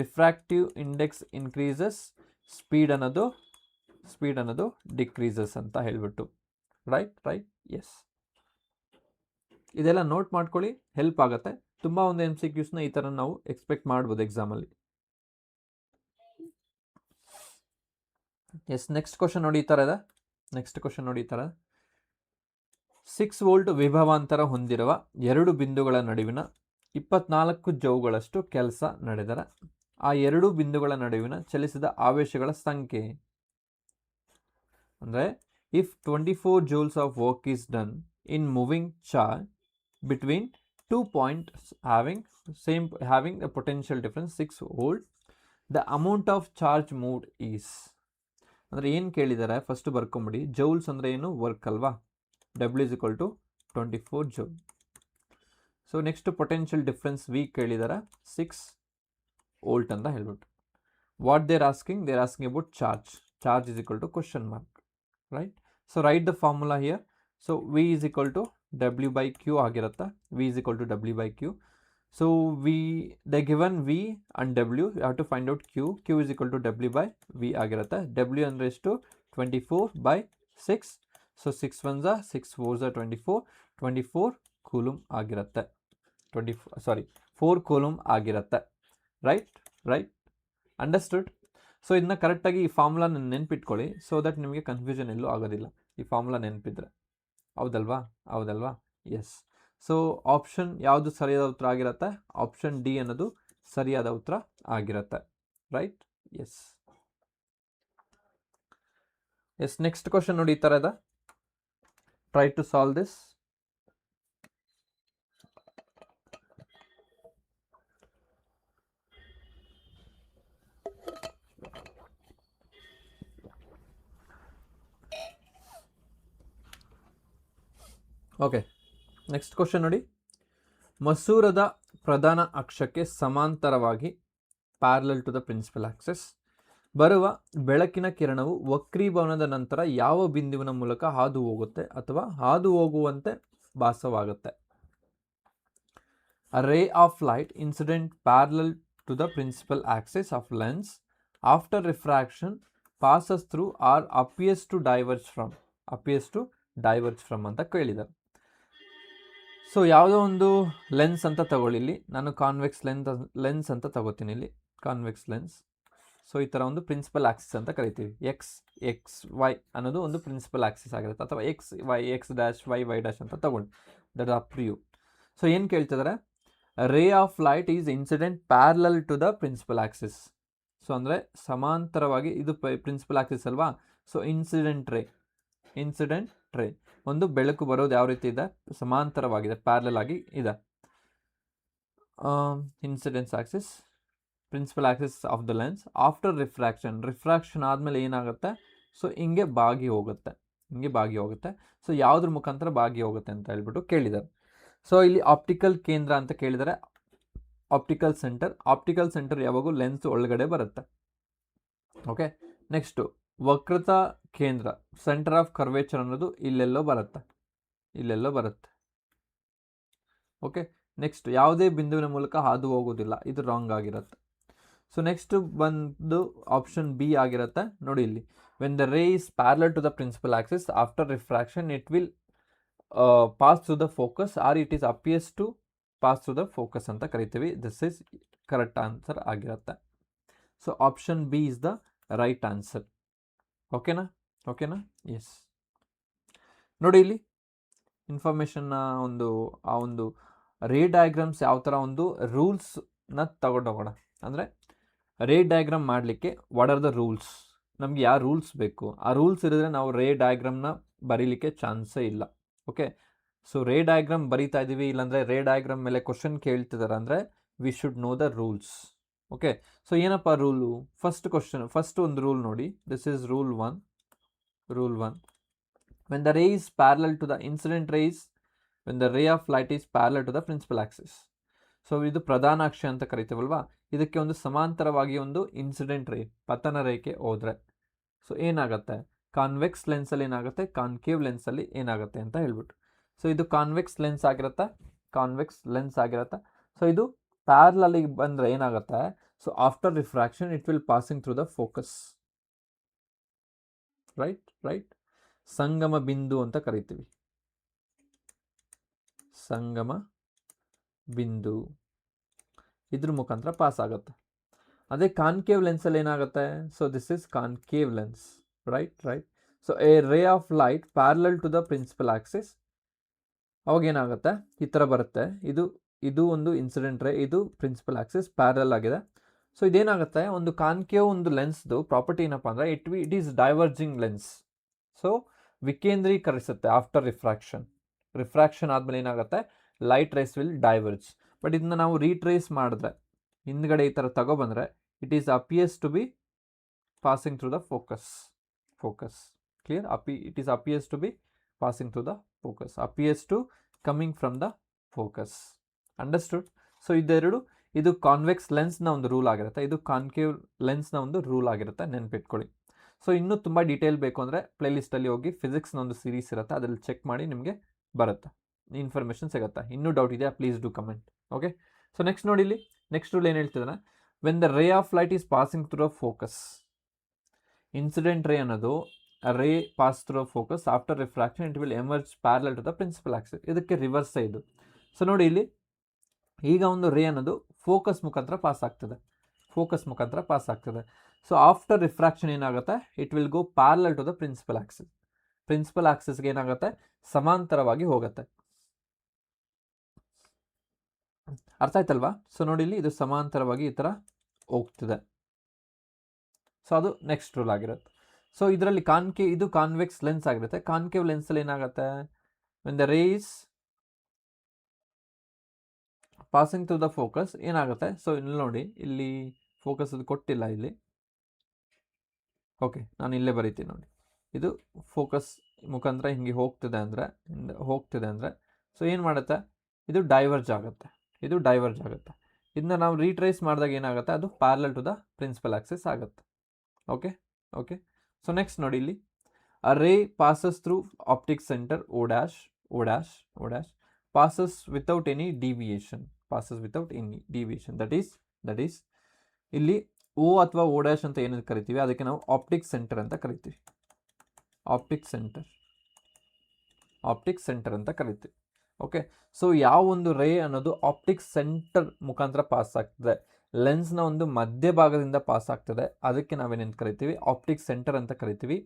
refractive index increases, speed ಅನ್ನೋದು ಡಿಕ್ರೀಸಸ್ ಅಂತ ಹೇಳ್ಬಿಟ್ಟು. ರೈಟ್. ಎಸ್, ಇದೆಲ್ಲ ನೋಟ್ ಮಾಡ್ಕೊಳ್ಳಿ, ಹೆಲ್ಪ್ ಆಗುತ್ತೆ. ತುಂಬ ಒಂದು MCQsನ ಈ ಥರ ನಾವು ಎಕ್ಸ್ಪೆಕ್ಟ್ ಮಾಡ್ಬೋದು ಎಕ್ಸಾಮಲ್ಲಿ. ಎಸ್, ನೆಕ್ಸ್ಟ್ ಕ್ವಶನ್ ನೋಡಿ ಈ ಥರ ಇದೆ. 6 ವೋಲ್ಟ್ ವಿಭವಾಂತರ ಹೊಂದಿರುವ 2 ಬಿಂದುಗಳ ನಡುವಿನ 24 ಜೌಲ್ಗಳಷ್ಟು ಕೆಲಸ ನಡೆದರೆ ಆ 2 ಬಿಂದುಗಳ ನಡುವಿನ ಚಲಿಸಿದ ಆವೇಶಗಳ ಸಂಖ್ಯೆ. ಅಂದರೆ if 24 joules of work is done in moving charge between 2 points having a potential difference 6 volt, the amount of charge moved is. ಅಂದರೆ ಏನು ಕೇಳಿದ್ದಾರೆ ಫಸ್ಟ್ ಬರ್ಕೊಂಬಿಡಿ. ಜೌಲ್ಸ್ ಅಂದರೆ ಏನು, ವರ್ಕ್ ಅಲ್ವಾ. W is equal to 24 joule. So next potential difference V ಕೇಳಿದ್ದಾರೆ 6 volt ಅಂತ ಹೇಳ್ಬಿಟ್ಟು. What they're asking about charge is equal to question mark, right? So write the formula here. So V is equal to W by Q ಆಗಿರುತ್ತೆ. V is equal to W by Q. So they given V and W, you have to find out Q. Q is equal to W by V ಆಗಿರುತ್ತೆ. W ಅಂದರೆ ಎಷ್ಟು, 24 by 6. So 6 1s are 6 4s are 24 ಕೂಲೂಮ್ ಆಗಿರುತ್ತೆ. 4 ಕೂಲೂಮ್ ಆಗಿರುತ್ತೆ. Right understood. So ಇದನ್ನ ಕರೆಕ್ಟಾಗಿ ಈ ಫಾರ್ಮುಲಾನ ನೆನ್ಪಿಟ್ಕೊಳ್ಳಿ, so that ನಿಮಗೆ ಕನ್ಫ್ಯೂಷನ್ ಎಲ್ಲೂ ಆಗೋದಿಲ್ಲ ಈ ಫಾರ್ಮುಲಾ ನೆನಪಿದ್ರೆ. ಹೌದಲ್ವಾ. ಎಸ್. ಸೊ ಆಪ್ಷನ್ ಯಾವುದು ಸರಿಯಾದ ಉತ್ತರ ಆಗಿರುತ್ತೆ, ಆಪ್ಷನ್ ಡಿ ಅನ್ನೋದು ಸರಿಯಾದ ಉತ್ತರ ಆಗಿರುತ್ತೆ. ರೈಟ್. ಎಸ್, ನೆಕ್ಸ್ಟ್ ಕ್ವಶನ್ ನೋಡಿ ಈ ಥರ ಇದೆ. Try to solve this. Okay, next question ನೋಡಿ. ಮಸೂರದ ಪ್ರಧಾನ ಅಕ್ಷಕ್ಕೆ ಸಮಾಂತರವಾಗಿ parallel to the principal axis ಬರುವ ಬೆಳಕಿನ ಕಿರಣವು ವಕ್ರೀಭವನದ ನಂತರ ಯಾವ ಬಿಂದುವಿನ ಮೂಲಕ ಹಾದು ಹೋಗುತ್ತೆ ಅಥವಾ ಹಾದು ಹೋಗುವಂತೆ ಭಾಸವಾಗುತ್ತೆ. A ray of light incident parallel to the principal axis of lens after refraction passes through or appears to diverge from ಅಂತ ಕೇಳಿದ್ದಾರೆ. ಸೊ ಯಾವುದೋ ಒಂದು ಲೆನ್ಸ್ ಅಂತ ತಗೊಳ್ಳಿ. ಇಲ್ಲಿ ನಾನು ಕಾನ್ವೆಕ್ಸ್ ಲೆನ್ಸ್ ಅಂತ ತಗೋತೀನಿ. ಇಲ್ಲಿ ಕಾನ್ವೆಕ್ಸ್ ಲೆನ್ಸ್. ಸೊ ಈ ಥರ ಒಂದು ಪ್ರಿನ್ಸಿಪಲ್ ಆಕ್ಸಿಸ್ ಅಂತ ಕರಿತೀವಿ. ಎಕ್ಸ್ ವೈ ಅನ್ನೋದು ಒಂದು ಪ್ರಿನ್ಸಿಪಲ್ ಆಕ್ಸಿಸ್ ಆಗಿರುತ್ತೆ, ಅಥವಾ ಎಕ್ಸ್ ಡ್ಯಾಶ್ ವೈ ಡ್ಯಾಶ್ ಅಂತ ತಗೊಳ್ಳಿ. That up to you. So ಏನು ಕೇಳ್ತಿದ್ದಾರೆ, ray of light is incident parallel to the principal axis. So ಅಂದರೆ ಸಮಾಂತರವಾಗಿ, ಇದು ಪ್ರಿನ್ಸಿಪಲ್ ಆಕ್ಸಿಸ್ ಅಲ್ವಾ. ಸೊ ಇನ್ಸಿಡೆಂಟ್ ರೇ ಒಂದು ಬೆಳಕು ಬರೋದು ಯಾವ ರೀತಿ ಇದೆ, ಸಮಾಂತರವಾಗಿದೆ, ಪ್ಯಾರಲಲ್ ಆಗಿ ಇದೆ. Incidence axis, principal axis of the lens after refraction ಆದಮೇಲೆ ಏನಾಗುತ್ತೆ, ಸೊ ಹಿಂಗೆ ಬಾಗಿ ಹೋಗುತ್ತೆ. ಸೊ ಯಾವುದ್ರ ಮುಖಾಂತರ ಬಾಗಿ ಹೋಗುತ್ತೆ ಅಂತ ಹೇಳ್ಬಿಟ್ಟು ಕೇಳಿದ್ದಾರೆ. ಸೊ ಇಲ್ಲಿ ಆಪ್ಟಿಕಲ್ ಕೇಂದ್ರ ಅಂತ ಕೇಳಿದರೆ ಆಪ್ಟಿಕಲ್ ಸೆಂಟರ್ ಯಾವಾಗೂ ಲೆನ್ಸ್ ಒಳಗಡೆ ಬರುತ್ತೆ. ಓಕೆ, ನೆಕ್ಸ್ಟು ವಕ್ರತಾ ಕೇಂದ್ರ, ಸೆಂಟರ್ ಆಫ್ ಕರ್ವೇಚರ್ ಅನ್ನೋದು ಇಲ್ಲೆಲ್ಲೋ ಬರುತ್ತೆ. ಓಕೆ, ನೆಕ್ಸ್ಟ್ ಯಾವುದೇ ಬಿಂದುವಿನ ಮೂಲಕ ಹಾದು ಹೋಗೋದಿಲ್ಲ, ಇದು ರಾಂಗ್ ಆಗಿರುತ್ತೆ. ಸೊ ನೆಕ್ಸ್ಟ್ ಬಂದು ಆಪ್ಷನ್ ಬಿ ಆಗಿರುತ್ತೆ. ನೋಡಿ ಇಲ್ಲಿ, when the ray is parallel to the principal axis after refraction it will pass through the focus or it is appears to pass through the focus ಅಂತ ಕರಿತೀವಿ. This is correct answer ಆಗಿರುತ್ತೆ. So option B is the right answer. ಓಕೆನಾ. Yes, ನೋಡಿ ಇಲ್ಲಿ ಇನ್ಫಾರ್ಮೇಷನ್ನ ಆ ಒಂದು ರೇ diagrams ಯಾವ ಥರ ಒಂದು ರೂಲ್ಸ್ನ ತಗೊಂಡೋಗೋಣ. ಅಂದರೆ ರೇ ಡಯಾಗ್ರಾಮ್ ಮಾಡಲಿಕ್ಕೆ ವಾಟ್ ಆರ್ ದ ರೂಲ್ಸ್, ನಮಗೆ ಯಾವ ರೂಲ್ಸ್ ಬೇಕು, ಆ ರೂಲ್ಸ್ ಇರಿದ್ರೆ ನಾವು ರೇ ಡಯಾಗ್ರಾಮ್ನ ಬರೀಲಿಕ್ಕೆ ಚಾನ್ಸೇ ಇಲ್ಲ. ಓಕೆ, ಸೊ ರೇ ಡಯಾಗ್ರಾಮ್ ಬರೀತಾ ಇದ್ದೀವಿ, ಇಲ್ಲಾಂದರೆ ರೇ ಡಯಾಗ್ರಾಮ್ ಮೇಲೆ ಕ್ವಶನ್ ಕೇಳ್ತಿದ್ದಾರೆ ಅಂದರೆ we should know the rules. Okay, so ಏನಪ್ಪ ರೂಲು, ಫಸ್ಟ್ ಒಂದು ರೂಲ್ ನೋಡಿ. This is rule one. when the ray is parallel to the incident rays, when the ray of light is parallel to the principal axis. So ಇದು ಪ್ರಧಾನ ಅಕ್ಷ ಅಂತ ಕರಿತೀವಲ್ವಾ, ಇದಕ್ಕೆ ಒಂದು ಸಮಾಂತರವಾಗಿ ಒಂದು ಇನ್ಸಿಡೆಂಟ್ ರೇ ಪತನ ರೇಖೆ ಹೋದ್ರೆ ಸೊ ಏನಾಗುತ್ತೆ, ಕಾನ್ವೆಕ್ಸ್ ಲೆನ್ಸಲ್ಲಿ ಏನಾಗುತ್ತೆ, ಕಾನ್ಕೇವ್ ಲೆನ್ಸಲ್ಲಿ ಏನಾಗುತ್ತೆ ಅಂತ ಹೇಳ್ಬಿಟ್ಟು. ಸೊ ಇದು ಕಾನ್ವೆಕ್ಸ್ ಲೆನ್ಸ್ ಆಗಿರುತ್ತೆ, ಕಾನ್ವೆಕ್ಸ್ ಲೆನ್ಸ್ ಆಗಿರುತ್ತೆ. ಸೊ ಇದು ಪ್ಯಾರಲಲ್ಲಿ ಬಂದರೆ ಏನಾಗುತ್ತೆ, so after refraction it will passing through the focus. Right ಸಂಗಮ ಬಿಂದು ಅಂತ ಕರಿತೀವಿ, ಸಂಗಮ ಬಿಂದು ಇದ್ರ ಮುಖಾಂತರ ಪಾಸ್ ಆಗುತ್ತೆ. ಅದೇ ಕಾನ್ಕೇವ್ ಲೆನ್ಸಲ್ಲಿ ಏನಾಗುತ್ತೆ, so this is concave lens. Right so a ray of light parallel to the principal axis, ಅವಾಗ ಏನಾಗುತ್ತೆ, ಈ ಥರ ಬರುತ್ತೆ. ಇದು ಒಂದು ಇನ್ಸಿಡೆಂಟ್ ರೇ, ಇದು ಪ್ರಿನ್ಸಿಪಲ್ ಆಕ್ಸಿಸ್ ಪ್ಯಾರಲ್ ಆಗಿದೆ. ಸೊ ಇದೇನಾಗುತ್ತೆ, ಒಂದು ಕಾನ್ಕೇವ್ ಒಂದು ಲೆನ್ಸ್ದು ಪ್ರಾಪರ್ಟಿ ಏನಪ್ಪ ಅಂದರೆ it is diverging lens. So ವಿಕೇಂದ್ರೀಕರಿಸುತ್ತೆ ಆಫ್ಟರ್ ರಿಫ್ರಾಕ್ಷನ್ ಆದಮೇಲೆ ಏನಾಗುತ್ತೆ, light rays will diverge. But ಇದನ್ನ ನಾವು ರೀಟ್ರೇಸ್ ಮಾಡಿದ್ರೆ, ಹಿಂದ್ಗಡೆ ಈ ಥರ ತಗೊಬಂದರೆ it is appears to be passing through the focus. Clear? It is appears to be passing through the focus, appears to coming from the focus. Understood? So ಇದೆರಡು, ಇದು convex ಲೆನ್ಸ್ನ ಒಂದು ರೂಲ್ ಆಗಿರುತ್ತೆ, ಇದು ಕಾನ್ಕೇವ್ ಲೆನ್ಸ್ನ ಒಂದು ರೂಲ್ ಆಗಿರುತ್ತೆ, ನೆನ್ಪಿಟ್ಕೊಳ್ಳಿ. So ಇನ್ನೂ ತುಂಬ ಡೀಟೇಲ್ ಬೇಕು ಅಂದರೆ ಪ್ಲೇಲಿಸ್ಟಲ್ಲಿ ಹೋಗಿ ಫಿಸಿಕ್ಸ್ನ ಒಂದು ಸೀರೀಸ್ ಇರುತ್ತೆ, ಅದರಲ್ಲಿ ಚೆಕ್ ಮಾಡಿ ನಿಮಗೆ ಬರುತ್ತೆ, ಇನ್ಫಾರ್ಮೇಷನ್ ಸಿಗುತ್ತೆ. ಇನ್ನೂ ಡೌಟ್ ಇದೆಯಾ, please do comment. Okay, so next ನೋಡಿ, ಇಲ್ಲಿ ನೆಕ್ಸ್ಟ್ ರೂಲ್ ಏನು ಹೇಳ್ತಿದ್ದಾನೆ, when the ray of light is passing through focus, incident ray ಅನ್ನೋದು ray pass through focus after refraction it will emerge parallel to the principal axis. ಇದಕ್ಕೆ ರಿವರ್ಸೇ ಇದು. So ನೋಡಿ ಇಲ್ಲಿ, ಈಗ ಒಂದು ರೇ ಅನ್ನೋದು ಫೋಕಸ್ ಮುಖಾಂತರ ಪಾಸ್ ಆಗ್ತದೆ. ಸೊ ಆಫ್ಟರ್ ರಿಫ್ರಾಕ್ಷನ್ ಏನಾಗುತ್ತೆ, it will go parallel to the principal ಆಕ್ಸಿಸ್ಗೆ ಏನಾಗುತ್ತೆ, ಸಮಾಂತರವಾಗಿ ಹೋಗುತ್ತೆ. ಅರ್ಥ ಆಯ್ತಲ್ವಾ? ಸೊ ನೋಡಿ ಇಲ್ಲಿ, ಇದು ಸಮಾಂತರವಾಗಿ ಈ ಥರ ಹೋಗ್ತಿದೆ. ಸೊ ಅದು ನೆಕ್ಸ್ಟ್ ರೂಲ್ ಆಗಿರುತ್ತೆ. ಸೊ ಇದರಲ್ಲಿ ಇದು ಕಾನ್ವೆಕ್ಸ್ ಲೆನ್ಸ್ ಆಗಿರುತ್ತೆ. ಕಾನ್ಕೇವ್ ಲೆನ್ಸಲ್ಲಿ ಏನಾಗುತ್ತೆ, ವೆನ್ ದ ರೇ is passing through the focus ಏನಾಗುತ್ತೆ, ಸೊ ಇಲ್ಲಿ ನೋಡಿ, ಇಲ್ಲಿ ಫೋಕಸ್ ಅದು ಕೊಟ್ಟಿಲ್ಲ ಇಲ್ಲಿ. ಓಕೆ, ನಾನು ಇಲ್ಲೇ ಬರೀತೀನಿ ನೋಡಿ, ಇದು ಫೋಕಸ್ ಮುಖಾಂತರ ಹಿಂಗೆ ಹೋಗ್ತಿದೆ ಅಂದರೆ ಸೊ ಏನು ಮಾಡುತ್ತೆ, ಇದು ಡೈವರ್ಜ್ ಆಗುತ್ತೆ. ಇದನ್ನ ನಾವು ರೀಟ್ರೇಸ್ ಮಾಡಿದಾಗ ಏನಾಗುತ್ತೆ, ಅದು parallel to the principal axis ಆಗುತ್ತೆ. ಓಕೆ ಸೊ ನೆಕ್ಸ್ಟ್ ನೋಡಿ ಇಲ್ಲಿ, a ray passes through optic centre O dash passes without any deviation. That is ಇಲ್ಲಿ O ಅಥವಾ O dash ಅಂತ ಏನು ಕರಿತೀವಿ, ಅದಕ್ಕೆ ನಾವು ಆಪ್ಟಿಕ್ ಸೆಂಟರ್ ಅಂತ ಕರಿತೀವಿ. ಓಕೆ, ಸೊ ಯಾವ ಒಂದು ರೇ ಅನ್ನೋದು ಆಪ್ಟಿಕ್ ಸೆಂಟರ್ ಮುಖಾಂತರ ಪಾಸ್ ಆಗ್ತದೆ, ಲೆನ್ಸ್ನ ಒಂದು ಮಧ್ಯಭಾಗದಿಂದ ಪಾಸ್ ಆಗ್ತದೆ, ಅದಕ್ಕೆ ನಾವೇನೇನು ಕರಿತೀವಿ, ಆಪ್ಟಿಕ್ ಸೆಂಟರ್ ಅಂತ ಕರಿತೀವಿ.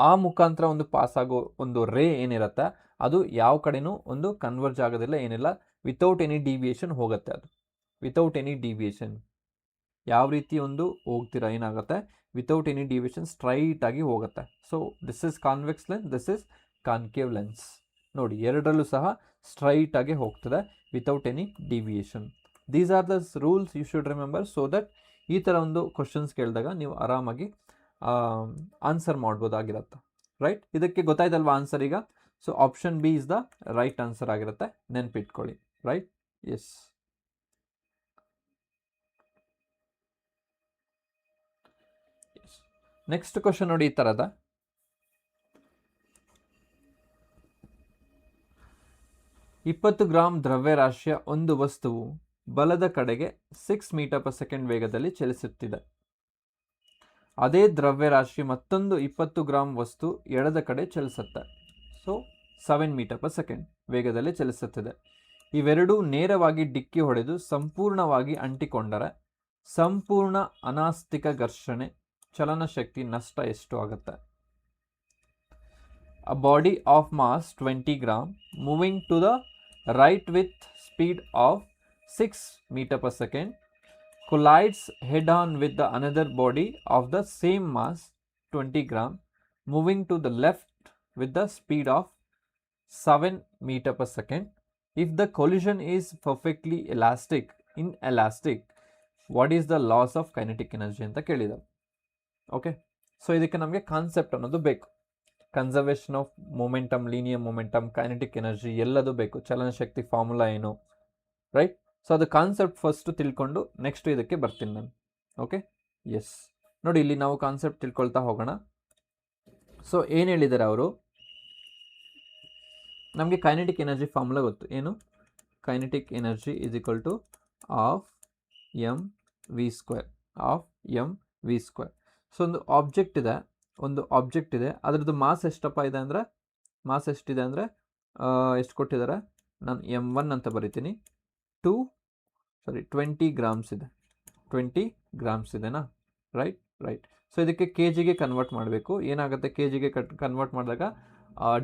ಆ ಮುಖಾಂತರ ಒಂದು ಪಾಸ್ ಆಗೋ ಒಂದು ರೇ ಏನಿರುತ್ತೆ, ಅದು ಯಾವ ಕಡೆನೂ ಒಂದು ಕನ್ವರ್ಜ್ ಆಗೋದಿಲ್ಲ, ಏನಿಲ್ಲ, ವಿತೌಟ್ ಎನಿ ಡಿವಿಯೇಷನ್ ಹೋಗುತ್ತೆ. ಅದು ವಿತೌಟ್ ಎನಿ ಡಿವಿಯೇಷನ್ ಯಾವ ರೀತಿ ಒಂದು ಹೋಗ್ತೀರಾ, ಏನಾಗುತ್ತೆ, ವಿತೌಟ್ ಎನಿ ಡಿವಿಯೇಷನ್ ಸ್ಟ್ರೈಟ್ ಆಗಿ ಹೋಗುತ್ತೆ. So this is convex lens, this is concave lens. ನೋಡಿ, ಎರಡರಲ್ಲೂ ಸಹ ಸ್ಟ್ರೈಟ್ ಆಗಿ ಹೋಗ್ತದೆ without any deviation. These are the rules you should remember, so that ಈ ಥರ ಒಂದು ಕ್ವಶನ್ಸ್ ಕೇಳಿದಾಗ ನೀವು ಆರಾಮಾಗಿ ಆನ್ಸರ್ ಮಾಡ್ಬೋದಾಗಿರುತ್ತೆ. ರೈಟ್? ಇದಕ್ಕೆ ಗೊತ್ತಾಯ್ತಲ್ವಾ ಆನ್ಸರ್ ಈಗ? So option B is the right answer ಆಗಿರುತ್ತೆ, ನೆನ್ಪಿಟ್ಕೊಳ್ಳಿ. ರೈಟ್? ಎಸ್. ನೆಕ್ಸ್ಟ್ ಕ್ವಶನ್ ನೋಡಿ, ಈ ಥರದ 20 ಗ್ರಾಂ ದ್ರವ್ಯರಾಶಿಯ ಒಂದು ವಸ್ತುವು ಬಲದ ಕಡೆಗೆ 6 ಮೀಟರ್ ಪರ್ ಸೆಕೆಂಡ್ ವೇಗದಲ್ಲಿ ಚಲಿಸುತ್ತಿದೆ. ಅದೇ ದ್ರವ್ಯರಾಶಿ ಮತ್ತೊಂದು 20 ಗ್ರಾಂ ವಸ್ತು ಎಡದ ಕಡೆ ಚಲಿಸುತ್ತೆ. ಸೊ 7 ಮೀಟರ್ ಪರ್ ಸೆಕೆಂಡ್ ವೇಗದಲ್ಲಿ ಚಲಿಸುತ್ತಿದೆ. ಇವೆರಡೂ ನೇರವಾಗಿ ಡಿಕ್ಕಿ ಹೊಡೆದು ಸಂಪೂರ್ಣವಾಗಿ ಅಂಟಿಕೊಂಡರೆ ಸಂಪೂರ್ಣ ಅನಾಸ್ತಿಕ ಘರ್ಷಣೆ ಚಲನಶಕ್ತಿ ನಷ್ಟ ಎಷ್ಟು ಆಗುತ್ತೆ? A body of mass 20 gram moving to the right with speed of 6 meter per second collides head on with the another body of the same mass 20 gram moving to the left with the speed of 7 meter per second. If the collision is perfectly inelastic, what is the loss of kinetic energy ಅಂತ ಕೇಳಿದ್ದಾರೆ. Okay, so ಇದಕ್ಕೆ ನಮಗೆ concept ಅನ್ನೋದು ಬೇಕು. Conservation of momentum, linear momentum, kinetic energy ಎಲ್ಲದೂ ಬೇಕು. ಚಲನಶಕ್ತಿ formula ಏನು, ರೈಟ್? ಸೊ ಅದು ಕಾನ್ಸೆಪ್ಟ್ ಫಸ್ಟು ತಿಳ್ಕೊಂಡು ನೆಕ್ಸ್ಟ್ ಇದಕ್ಕೆ ಬರ್ತೀನಿ ನಾನು. Okay, yes. ನೋಡಿ ಇಲ್ಲಿ ನಾವು ಕಾನ್ಸೆಪ್ಟ್ ತಿಳ್ಕೊಳ್ತಾ ಹೋಗೋಣ. ಸೊ ಏನು ಹೇಳಿದ್ದಾರೆ ಅವರು, ನಮಗೆ ಕೈನೆಟಿಕ್ ಎನರ್ಜಿ ಫಾರ್ಮುಲಾ ಗೊತ್ತು. ಏನು? Kinetic energy is equal to of M V square, of M V square. So ಒಂದು ಆಬ್ಜೆಕ್ಟ್ ಇದೆ, ಅದರದ್ದು ಮಾಸ್ ಎಷ್ಟಪ್ಪ ಇದೆ ಅಂದರೆ, ಮಾಸ್ ಎಷ್ಟಿದೆ ಅಂದರೆ ಎಷ್ಟು ಕೊಟ್ಟಿದ್ದಾರೆ, ನಾನು M1 ಅಂತ ಬರಿತೀನಿ. 20 ಗ್ರಾಮ್ಸ್ ಇದೆ, 20 ಗ್ರಾಮ್ಸ್ ಇದೆನಾ? ರೈಟ್. ಸೊ ಇದಕ್ಕೆ ಕೆ ಜಿಗೆ ಕನ್ವರ್ಟ್ ಮಾಡಬೇಕು. ಏನಾಗುತ್ತೆ, ಕೆ ಜಿಗೆ ಕನ್ವರ್ಟ್ ಮಾಡಿದಾಗ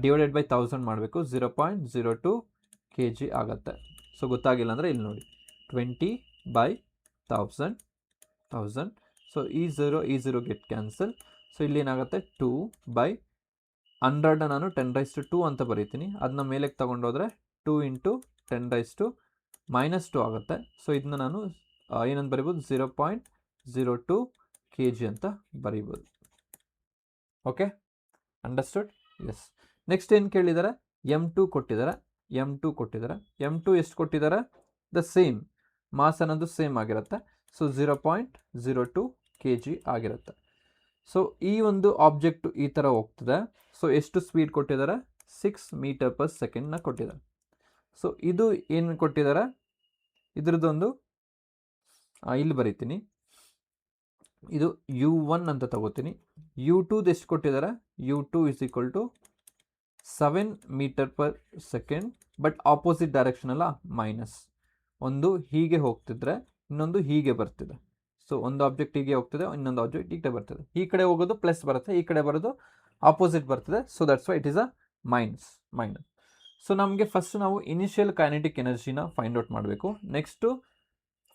ಡಿವೈಡೆಡ್ ಬೈ 1000 ಮಾಡಬೇಕು. 0.02 ಕೆ ಜಿ ಆಗುತ್ತೆ. ಸೊ ಗೊತ್ತಾಗಿಲ್ಲ ಅಂದರೆ ಇಲ್ಲಿ ನೋಡಿ, 20/1000. ಸೊ ಈ ಝೀರೋ ಗೆಟ್ ಕ್ಯಾನ್ಸಲ್. ಸೊ ಇಲ್ಲಿ ಏನಾಗುತ್ತೆ, 2/100 ನಾನು 10⁻² ಅಂತ ಬರೀತೀನಿ. ಅದನ್ನ ಮೇಲೆಗೆ ತೊಗೊಂಡೋದ್ರೆ 2 × 10⁻² ಆಗುತ್ತೆ. ಸೊ ಇದನ್ನ ನಾನು ಏನಂತ ಬರಿಬೋದು, 0.02 ಕೆ ಜಿ ಅಂತ ಬರೀಬೋದು. Okay, understood? ಎಸ್. ನೆಕ್ಸ್ಟ್ ಏನು ಕೇಳಿದ್ದಾರೆ, M2 ಕೊಟ್ಟಿದ್ದಾರೆ. M2 ಎಷ್ಟು ಕೊಟ್ಟಿದ್ದಾರೆ? ದ ಸೇಮ್ ಮಾಸ್ ಅನ್ನೋದು ಸೇಮ್ ಆಗಿರುತ್ತೆ. ಸೊ 0.02 ಕೆ ಜಿ ಆಗಿರುತ್ತೆ. ಸೊ ಈ ಒಂದು ಆಬ್ಜೆಕ್ಟು ಈ ಥರ ಹೋಗ್ತದೆ. ಸೊ ಎಷ್ಟು ಸ್ಪೀಡ್ ಕೊಟ್ಟಿದ್ದಾರೆ? 6 ಮೀಟರ್/ಸೆಕೆಂಡ್ನ ಕೊಟ್ಟಿದ್ದಾರೆ. ಸೊ ಇದು ಏನು ಕೊಟ್ಟಿದ್ದಾರೆ, ಇದ್ರದ್ದೊಂದು ಇಲ್ಲಿ ಬರೀತೀನಿ. ಇದು U1 ಅಂತ ತಗೋತೀನಿ. U2 ಎಷ್ಟು ಕೊಟ್ಟಿದ್ದಾರೆ? U2 is equal to 7 metre second, but opposite direction ಅಲ್ಲ, ಮೈನಸ್. ಒಂದು ಹೀಗೆ ಹೋಗ್ತಿದ್ರೆ ಇನ್ನೊಂದು ಹೀಗೆ ಬರ್ತಿದೆ. ಸೊ ಒಂದು ಆಬ್ಜೆಕ್ಟ್ ಹೀಗೆ ಹೋಗ್ತಿದೆ, ಇನ್ನೊಂದು ಆಬ್ಜೆಕ್ಟ್ ಈ ಕಡೆ ಬರ್ತಿದೆ. ಈ ಕಡೆ ಹೋಗೋದು ಪ್ಲಸ್ ಬರುತ್ತೆ, ಈ ಕಡೆ ಬರೋದು ಆಪೋಸಿಟ್ ಬರ್ತಿದೆ. So that's why it is a minus. So ನಮಗೆ ಫಸ್ಟ್ ನಾವು ಇನಿಷಿಯಲ್ ಕೈನೆಟಿಕ್ ಎನರ್ಜಿನ ಫೈಂಡ್ ಔಟ್ ಮಾಡಬೇಕು. ನೆಕ್ಸ್ಟು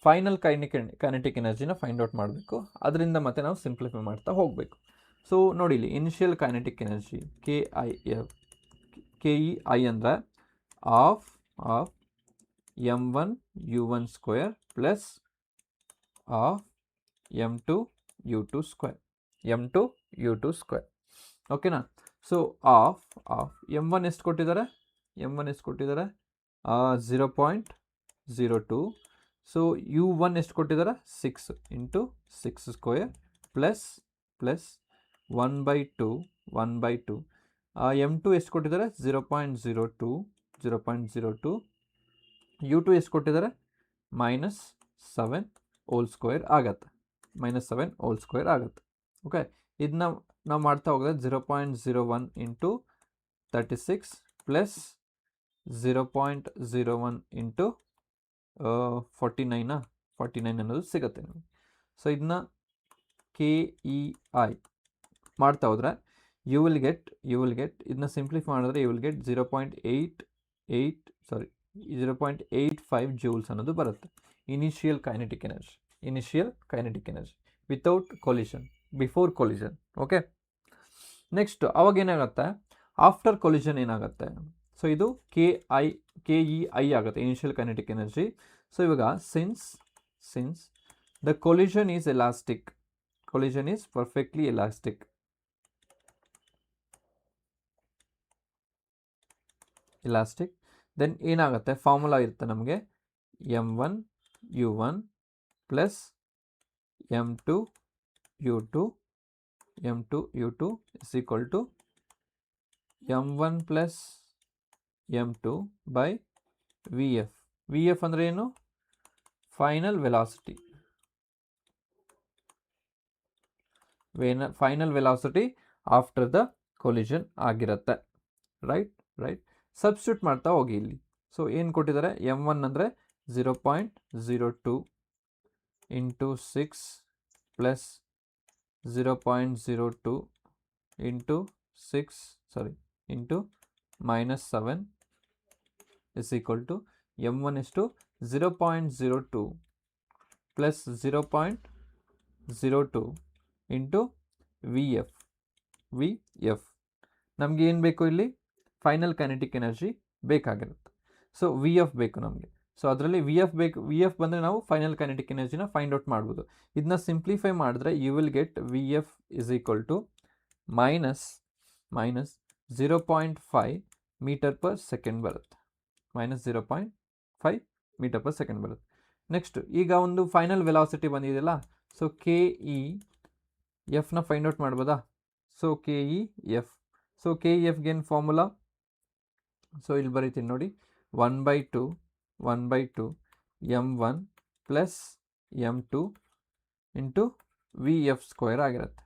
ಫೈನಲ್ ಕೈನೆಟಿಕ್ ಎನರ್ಜಿನ ಫೈಂಡ್ ಔಟ್ ಮಾಡಬೇಕು. ಅದರಿಂದ ಮತ್ತೆ ನಾವು ಸಿಂಪ್ಲಿಫೈ ಮಾಡ್ತಾ ಹೋಗಬೇಕು. ಸೊ ನೋಡಿ ಇಲ್ಲಿ ಇನಿಷಿಯಲ್ ಕೈನೆಟಿಕ್ ಎನರ್ಜಿ KEI ಅಂದರೆ of M1 U1 square plus of M2 U2 square. ಓಕೆನಾ? ಸೊ ಆಫ್ M1 ಎಷ್ಟು ಕೊಟ್ಟಿದ್ದಾರೆ? 0.02. ಸೊ U1 ಎಷ್ಟು ಕೊಟ್ಟಿದ್ದಾರೆ? 6 × 6 ಸ್ಕ್ವೇರ್ ಪ್ಲಸ್ 1/2. M2 ಎಷ್ಟು ಕೊಟ್ಟಿದ್ದಾರೆ? 0.02. U2 ಎಷ್ಟು ಕೊಟ್ಟಿದ್ದಾರೆ? -7 ಹೋಲ್ ಸ್ಕ್ವೇರ್ ಆಗುತ್ತೆ. ಓಕೆ, ಇದನ್ನ ನಾವು ಮಾಡ್ತಾ ಹೋಗೋದು 0.01 × 36 ಪ್ಲಸ್ 0.01 × 49 ಅನ್ನೋದು ಸಿಗುತ್ತೆ ನಮಗೆ. ಸೊ ಇದನ್ನ KEI ಮಾಡ್ತಾ ಹೋದರೆ ಯು ವಿಲ್ ಗೆಟ್ ಇದನ್ನ ಸಿಂಪ್ಲಿಫೈ ಮಾಡಿದ್ರೆ ಯು ವಿಲ್ ಗೆಟ್ 0.85 ಜೂಲ್ಸ್ ಅನ್ನೋದು ಬರುತ್ತೆ. Initial kinetic energy without collision, before collision. Okay, next ಅವಾಗ ಏನಾಗುತ್ತೆ, ಆಫ್ಟರ್ ಕೊಲಿಷನ್ ಏನಾಗುತ್ತೆ? ಸೊ ಇದು KEI ಆಗುತ್ತೆ, ಇನಿಷಿಯಲ್ ಕೈನೆಟಿಕ್ ಎನರ್ಜಿ. ಸೊ ಇವಾಗ since the collision is perfectly elastic, then ಏನಾಗುತ್ತೆ, ಫಾರ್ಮುಲಾ ಇರುತ್ತೆ ನಮಗೆ, M1 U1 plus M2 U2 is equal to M1 plus M2 by VF ಅಂದರೆ ಏನು? Final velocity after the collision ಆಗಿರುತ್ತೆ. Right. Substitute ಮಾಡ್ತಾ ಹೋಗಿ ಇಲ್ಲಿ. ಸೊ ಏನು ಕೊಟ್ಟಿದ್ದಾರೆ? M1 ಅಂದರೆ 0.02 × 6 plus 0.02 × -7 is equal to M1 ಎಷ್ಟು? 0.02 ಪ್ಲಸ್ 0.02 × VF. ನಮಗೆ ಏನು ಬೇಕು ಇಲ್ಲಿ? ಫೈನಲ್ ಕೈನೆಟಿಕ್ ಎನರ್ಜಿ ಬೇಕಾಗಿರುತ್ತೆ. ಸೊ VF ಬೇಕು ನಮಗೆ. ಸೊ ಅದರಲ್ಲಿ VF ಬಂದರೆ ನಾವು ಫೈನಲ್ ಕೈನೆಟಿಕ್ ಎನರ್ಜಿನ ಫೈಂಡ್ ಔಟ್ ಮಾಡ್ಬೋದು. ಇದನ್ನ ಸಿಂಪ್ಲಿಫೈ ಮಾಡಿದ್ರೆ you will get VF is equal to minus 0.5 metre per second ಬರುತ್ತೆ, ಮೈನಸ್ 0.5 ಮೀಟರ್ ಪರ್ ಸೆಕೆಂಡ್ ಬರುತ್ತೆ. ನೆಕ್ಸ್ಟ್ ಈಗ ಒಂದು ಫೈನಲ್ ವೆಲಾಸಿಟಿ ಬಂದಿದೆಯಲ್ಲ, ಸೊ ಕೆ ಇ ಎಫ್ನ ಫೈಂಡ್ ಔಟ್ ಮಾಡ್ಬೋದಾ? So K E F, so K E ಎಫ್ಗೆ ಏನು ಫಾರ್ಮುಲಾ? ಸೊ ಇಲ್ಲಿ ಬರೀತೀನಿ ನೋಡಿ, 1/2 m1 plus m2 into V F square ಆಗಿರುತ್ತೆ.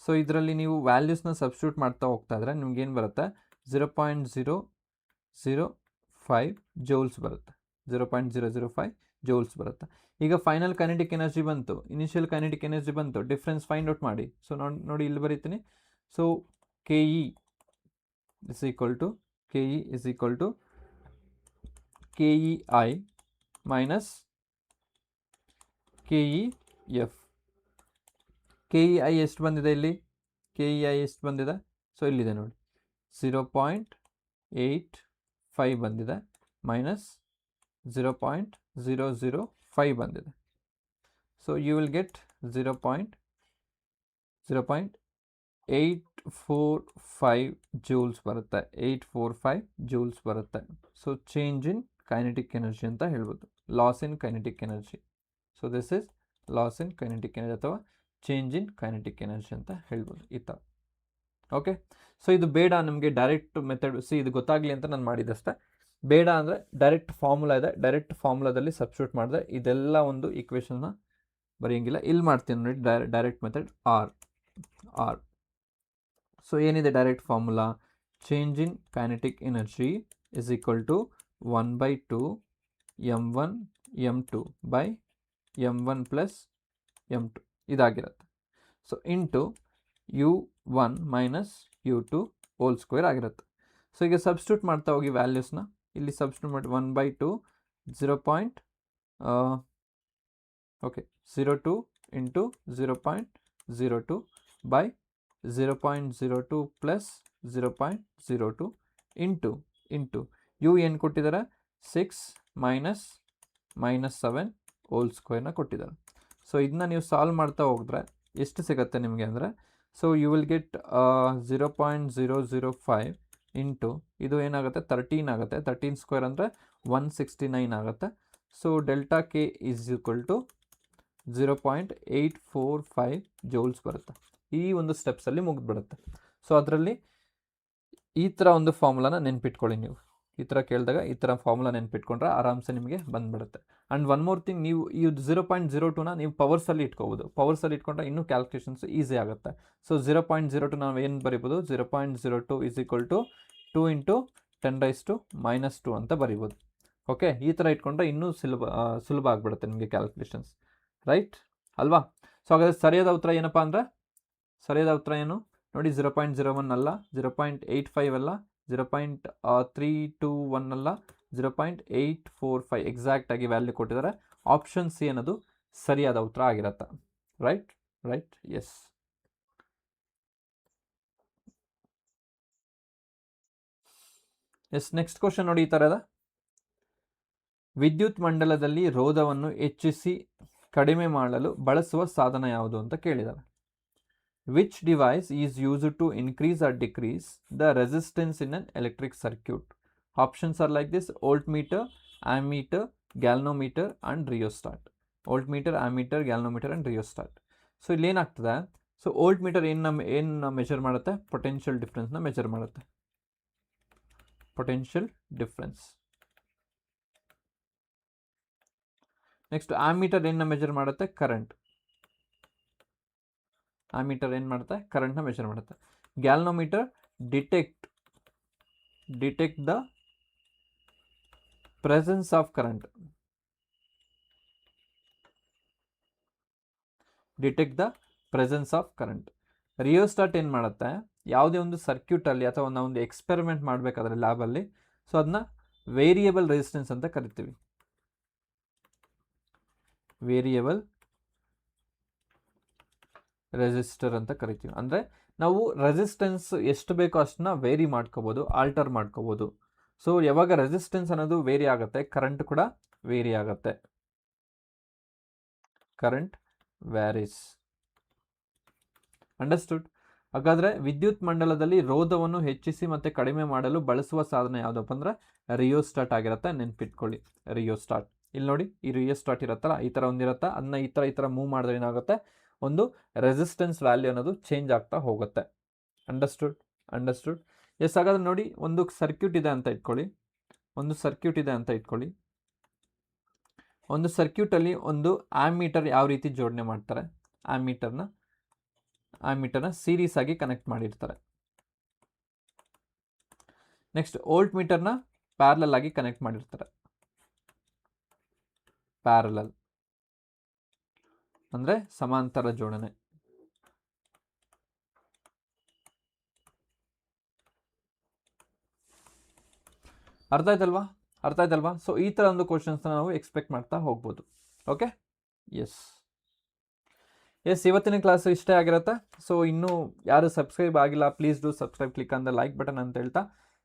ಸೊ ಇದರಲ್ಲಿ ನೀವು ವ್ಯಾಲ್ಯೂಸ್ನ ಸಬ್ಸ್ಟಿಟ್ಯೂಟ್ ಮಾಡ್ತಾ ಹೋಗ್ತಾ ಇದ್ರೆ ನಿಮ್ಗೇನು ಬರುತ್ತೆ? 0.005 ಜೌಲ್ಸ್ ಬರುತ್ತೆ, 0.005 ಜೌಲ್ಸ್ ಬರುತ್ತೆ. ಈಗ ಫೈನಲ್ ಕೈನೆಟಿಕ್ ಎನರ್ಜಿ ಬಂತು, ಇನಿಷಿಯಲ್ ಕೈನೆಟಿಕ್ ಎನರ್ಜಿ ಬಂತು, ಡಿಫ್ರೆನ್ಸ್ ಫೈಂಡ್ ಔಟ್ ಮಾಡಿ. ಸೊ ನೋಡಿ ಇಲ್ಲಿ ಬರೀತೀನಿ. So K E is equal to K E I minus K E F. K E I ಎಷ್ಟು ಬಂದಿದೆ ಇಲ್ಲಿ? ಕೆ ಇ ಐ ಎಷ್ಟು ಬಂದಿದೆ? ಸೊ ಇಲ್ಲಿದೆ ನೋಡಿ, 0.85 ಬಂದಿದೆ ಮೈನಸ್ 0.005 ಬಂದಿದೆ. So you will get 0.845 joules ಬರುತ್ತೆ, 845 ಜೂಲ್ಸ್ ಬರುತ್ತೆ. So change in kinetic energy ಅಂತ ಹೇಳ್ಬೋದು, loss in kinetic energy. So this is loss in kinetic energy ಅಥವಾ ಚೇಂಜ್ ಇನ್ ಕೈನೆಟಿಕ್ ಎನರ್ಜಿ ಅಂತ ಹೇಳ್ಬೋದು ಈ ಥರ. ಓಕೆ, ಸೊ ಇದು ಬೇಡ ನಮಗೆ ಡೈರೆಕ್ಟ್ ಮೆಥಡ್. ಇದು ಗೊತ್ತಾಗಲಿ ಅಂತ ನಾನು ಮಾಡಿದಷ್ಟೇ. ಬೇಡ ಅಂದರೆ ಡೈರೆಕ್ಟ್ ಫಾರ್ಮುಲಾ ಇದೆ, ಡೈರೆಕ್ಟ್ ಫಾರ್ಮುಲಾದಲ್ಲಿ ಸಬ್ಸ್ಟಿಟ್ಯೂಟ್ ಮಾಡಿದ್ರೆ ಇದೆಲ್ಲ ಒಂದು ಈಕ್ವೇಷನ್ನ ಬರೆಯೋಂಗಿಲ್ಲ. ಇಲ್ಲಿ ಮಾಡ್ತೀನಿ ನೋಡಿ, ಡೈರೆಕ್ಟ್ ಮೆಥಡ್ ಆರ್. ಸೊ ಏನಿದೆ direct formula? Change in kinetic energy is equal to 1/2 m1 m2 by m1 plus m2 ಇದಾಗಿರುತ್ತೆ. So into u1 minus u2 whole square ಆಗಿರುತ್ತೆ. ಸೊ ಈಗ ಸಬ್ಸ್ಟಿಟ್ಯೂಟ್ ಮಾಡ್ತಾ ಹೋಗಿ ವ್ಯಾಲ್ಯೂಸ್ನ. ಇಲ್ಲಿ ಸಬ್ಸ್ಟಿಟ್ಯೂಟ್ ಮಾಡಿ 1/2 0.02 into 0.02 by 0.02 plus 0.02 into you ಏನು ಕೊಟ್ಟಿದ್ದಾರೆ? 6 ಮೈನಸ್ 7 ಹೋಲ್ ಸ್ಕ್ವೇರ್ನ ಕೊಟ್ಟಿದ್ದಾರೆ. ಸೊ ಇದನ್ನ ನೀವು ಸಾಲ್ವ್ ಮಾಡ್ತಾ ಹೋಗಿದ್ರೆ ಎಷ್ಟು ಸಿಗುತ್ತೆ ನಿಮಗೆ ಅಂದರೆ, so you will get 0.005 into ಇದು ಏನಾಗುತ್ತೆ? 13 ಆಗುತ್ತೆ. 13 ಸ್ಕ್ವೇರ್ ಅಂದರೆ 169 ಆಗುತ್ತೆ. So delta K is equal to 0.845 joules ಬರುತ್ತೆ. ಈ ಒಂದು ಸ್ಟೆಪ್ಸಲ್ಲಿ ಮುಗಿದ್ಬಿಡುತ್ತೆ. ಸೊ ಅದರಲ್ಲಿ ಈ ಥರ ಒಂದು ಫಾರ್ಮುಲಾನ ನೆನ್ಪಿಟ್ಕೊಳ್ಳಿ. ನೀವು ಈ ಥರ ಕೇಳಿದಾಗ ಈ ಥರ ಫಾರ್ಮುಲಾ ನೆನ್ಪಿಟ್ಕೊಂಡ್ರೆ ಆರಾಮ್ಸೆ ನಿಮಗೆ ಬಂದುಬಿಡುತ್ತೆ. ಆ್ಯಂಡ್ ಒನ್ ಮೋರ್ ಥಿಂಗ್, ನೀವು ಈ 0.02ನ ನೀವು ಪವರ್ಸಲ್ಲಿ ಇಟ್ಕೋಬೋದು. ಪವರ್ಸಲ್ಲಿ ಇಟ್ಕೊಂಡ್ರೆ ಇನ್ನೂ ಕ್ಯಾಲ್ಕುಲೇಷನ್ಸ್ ಈಸಿ ಆಗುತ್ತೆ. ಸೊ 0.02 ನಾವು ಏನು ಬರಿಬೋದು? 0.02 ಈಸ್ ಈಕ್ವಲ್ ಟು 2 ಇಂಟು 10⁻² ಅಂತ ಬರಿಬೋದು. ಓಕೆ, ಈ ಥರ ಇಟ್ಕೊಂಡ್ರೆ ಇನ್ನೂ ಸುಲಭ ಆಗಿಬಿಡುತ್ತೆ ನಿಮಗೆ ಕ್ಯಾಲ್ಕುಲೇಷನ್ಸ್, ರೈಟ್ ಅಲ್ವಾ? ಸೊ ಹಾಗಾದರೆ ಸರಿಯಾದ ಉತ್ತರ ಏನಪ್ಪ ಅಂದರೆ, ಸರಿಯಾದ ಉತ್ತರ ಏನು ನೋಡಿ? 0.01 ಅಲ್ಲ, 0.85 ಅಲ್ಲ, 0.321 ಅಲ್ಲ, 0.845 ಎಕ್ಸಾಕ್ಟಾಗಿ ವ್ಯಾಲ್ಯೂ ಕೊಟ್ಟಿದ್ದಾರೆ. ಆಪ್ಷನ್ ಸಿ ಅನ್ನೋದು ಸರಿಯಾದ ಉತ್ತರ ಆಗಿರುತ್ತೆ. Right, yes. ನೆಕ್ಸ್ಟ್ ಕ್ವಶನ್ ನೋಡಿ, ಈ ಥರದ ವಿದ್ಯುತ್ ಮಂಡಲದಲ್ಲಿ ರೋಧವನ್ನು ಹೆಚ್ಚಿಸಿ ಕಡಿಮೆ ಮಾಡಲು ಬಳಸುವ ಸಾಧನ ಯಾವುದು ಅಂತ ಕೇಳಿದ್ದಾರೆ. Which device is used to increase or decrease the resistance in an electric circuit? Options are like this: voltmeter, ammeter, galvanometer and rheostat. Voltmeter, ammeter, galvanometer and rheostat. So ಇಲ್ಲಿ ಏನಾಗ್ತದೆ? ಸೊ ವೋಲ್ಟ್ಮೀಟರ್ ಏನು measure ಮಾಡುತ್ತೆ? Potential ಡಿಫ್ರೆನ್ಸ್ನ measure ಮಾಡುತ್ತೆ, potential difference. Next ammeter ಏನು measure ಮಾಡುತ್ತೆ? Current. Ammeter ಏನು ಮಾಡುತ್ತೆ? ಕರೆಂಟ್ನ ಮೆಜರ್ ಮಾಡುತ್ತೆ. Galvanometer detect the presence of current. Detect the presence of current. Rheostat ಏನು ಮಾಡುತ್ತೆ? ಯಾವುದೇ ಒಂದು ಸರ್ಕ್ಯೂಟಲ್ಲಿ ಅಥವಾ ಒಂದು ಎಕ್ಸ್ಪೆರಿಮೆಂಟ್ ಮಾಡಬೇಕಾದ್ರೆ ಲ್ಯಾಬಲ್ಲಿ, ಸೊ ಅದನ್ನ ವೇರಿಯಬಲ್ ರೆಸಿಸ್ಟೆನ್ಸ್ ಅಂತ ಕರಿತೀವಿ. ವೇರಿಯಬಲ್ ರೆಸಿಸ್ಟರ್ ಅಂತ ಕರಿತೀವಿ. ಅಂದರೆ ನಾವು ರೆಸಿಸ್ಟೆನ್ಸ್ ಎಷ್ಟು ಬೇಕೋ ಅಷ್ಟನ್ನ ವೇರಿ ಮಾಡ್ಕೋಬೋದು, ಆಲ್ಟರ್ ಮಾಡ್ಕೋಬೋದು. ಸೊ ಯಾವಾಗ ರೆಸಿಸ್ಟೆನ್ಸ್ ಅನ್ನೋದು ವೇರಿ ಆಗುತ್ತೆ, ಕರೆಂಟ್ ಕೂಡ ವೇರಿ ಆಗುತ್ತೆ. ಕರೆಂಟ್ ವ್ಯಾರೀಸ್. ಅಂಡರ್ಸ್ಟುಡ್? ಹಾಗಾದರೆ ವಿದ್ಯುತ್ ಮಂಡಲದಲ್ಲಿ ರೋಧವನ್ನು ಹೆಚ್ಚಿಸಿ ಮತ್ತು ಕಡಿಮೆ ಮಾಡಲು ಬಳಸುವ ಸಾಧನ ಯಾವುದಪ್ಪ ಅಂದರೆ ರಿಯೋಸ್ಟಾಟ್ ಆಗಿರುತ್ತೆ, ನೆನ್ಪಿಟ್ಕೊಳ್ಳಿ ರಿಯೋಸ್ಟಾಟ್. ಇಲ್ಲಿ ನೋಡಿ ಈ ರಿಯೋಸ್ಟಾಟ್ ಇರುತ್ತಲ್ಲ ಈ ಥರ ಒಂದಿರುತ್ತೆ, ಅದನ್ನ ಈ ಥರ ಮೂವ್ ಮಾಡಿದ್ರೆ ಏನಾಗುತ್ತೆ, ಒಂದು ರೆಸಿಸ್ಟೆನ್ಸ್ ವ್ಯಾಲ್ಯೂ ಅನ್ನೋದು ಚೇಂಜ್ ಆಗ್ತಾ ಹೋಗುತ್ತೆ. ಅಂಡರ್ಸ್ಟುಡ್. ಎಸ್, ಹಾಗಾದ್ರೆ ನೋಡಿ ಒಂದು ಸರ್ಕ್ಯೂಟ್ ಇದೆ ಅಂತ ಇಟ್ಕೊಳ್ಳಿ, ಒಂದು ಸರ್ಕ್ಯೂಟಲ್ಲಿ ಒಂದು ಆ್ಯಮೀಟರ್ ಯಾವ ರೀತಿ ಜೋಡಣೆ ಮಾಡ್ತಾರೆ, ಆ್ಯಮೀಟರ್ನ ಸೀರೀಸ್ ಆಗಿ ಕನೆಕ್ಟ್ ಮಾಡಿರ್ತಾರೆ. ನೆಕ್ಸ್ಟ್ ವೋಲ್ಟ್ ಮೀಟರ್ನ ಪ್ಯಾರಲಲ್ ಆಗಿ ಕನೆಕ್ಟ್ ಮಾಡಿರ್ತಾರೆ. ಪ್ಯಾರಲಲ್ ಅಂದರೆ ಸಮಾಂತರ ಜೋಡಣೆ. ಅರ್ಥ ಆಯ್ತಲ್ವಾ? ಸೊ ಈ ಥರ ಒಂದು ಕ್ವಶನ್ಸ್ನ ನಾವು ಎಕ್ಸ್ಪೆಕ್ಟ್ ಮಾಡ್ತಾ ಹೋಗ್ಬೋದು. ಓಕೆ, ಎಸ್, ಇವತ್ತಿನ ಕ್ಲಾಸ್ ಇಷ್ಟೇ ಆಗಿರುತ್ತೆ. ಸೊ ಇನ್ನೂ ಯಾರು ಸಬ್ಸ್ಕ್ರೈಬ್ ಆಗಿಲ್ಲ, please do subscribe, click on the like button ಅಂತ ಹೇಳ್ತಾ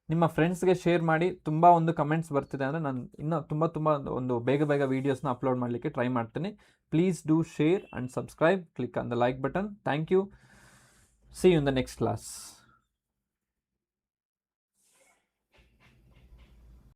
ನಿಮ್ಮ ಫ್ರೆಂಡ್ಸ್ಗೆ ಶೇರ್ ಮಾಡಿ. ತುಂಬ ಒಂದು ಕಮೆಂಟ್ಸ್ ಬರ್ತಿದೆ ಅಂದರೆ ನಾನು ಇನ್ನೂ ತುಂಬ ಒಂದು ಬೇಗ ವೀಡಿಯೋಸ್ನ ಅಪ್ಲೋಡ್ ಮಾಡಲಿಕ್ಕೆ ಟ್ರೈ ಮಾಡ್ತೀನಿ. Please do share and subscribe, click on the like button. Thank you. See you in the next class.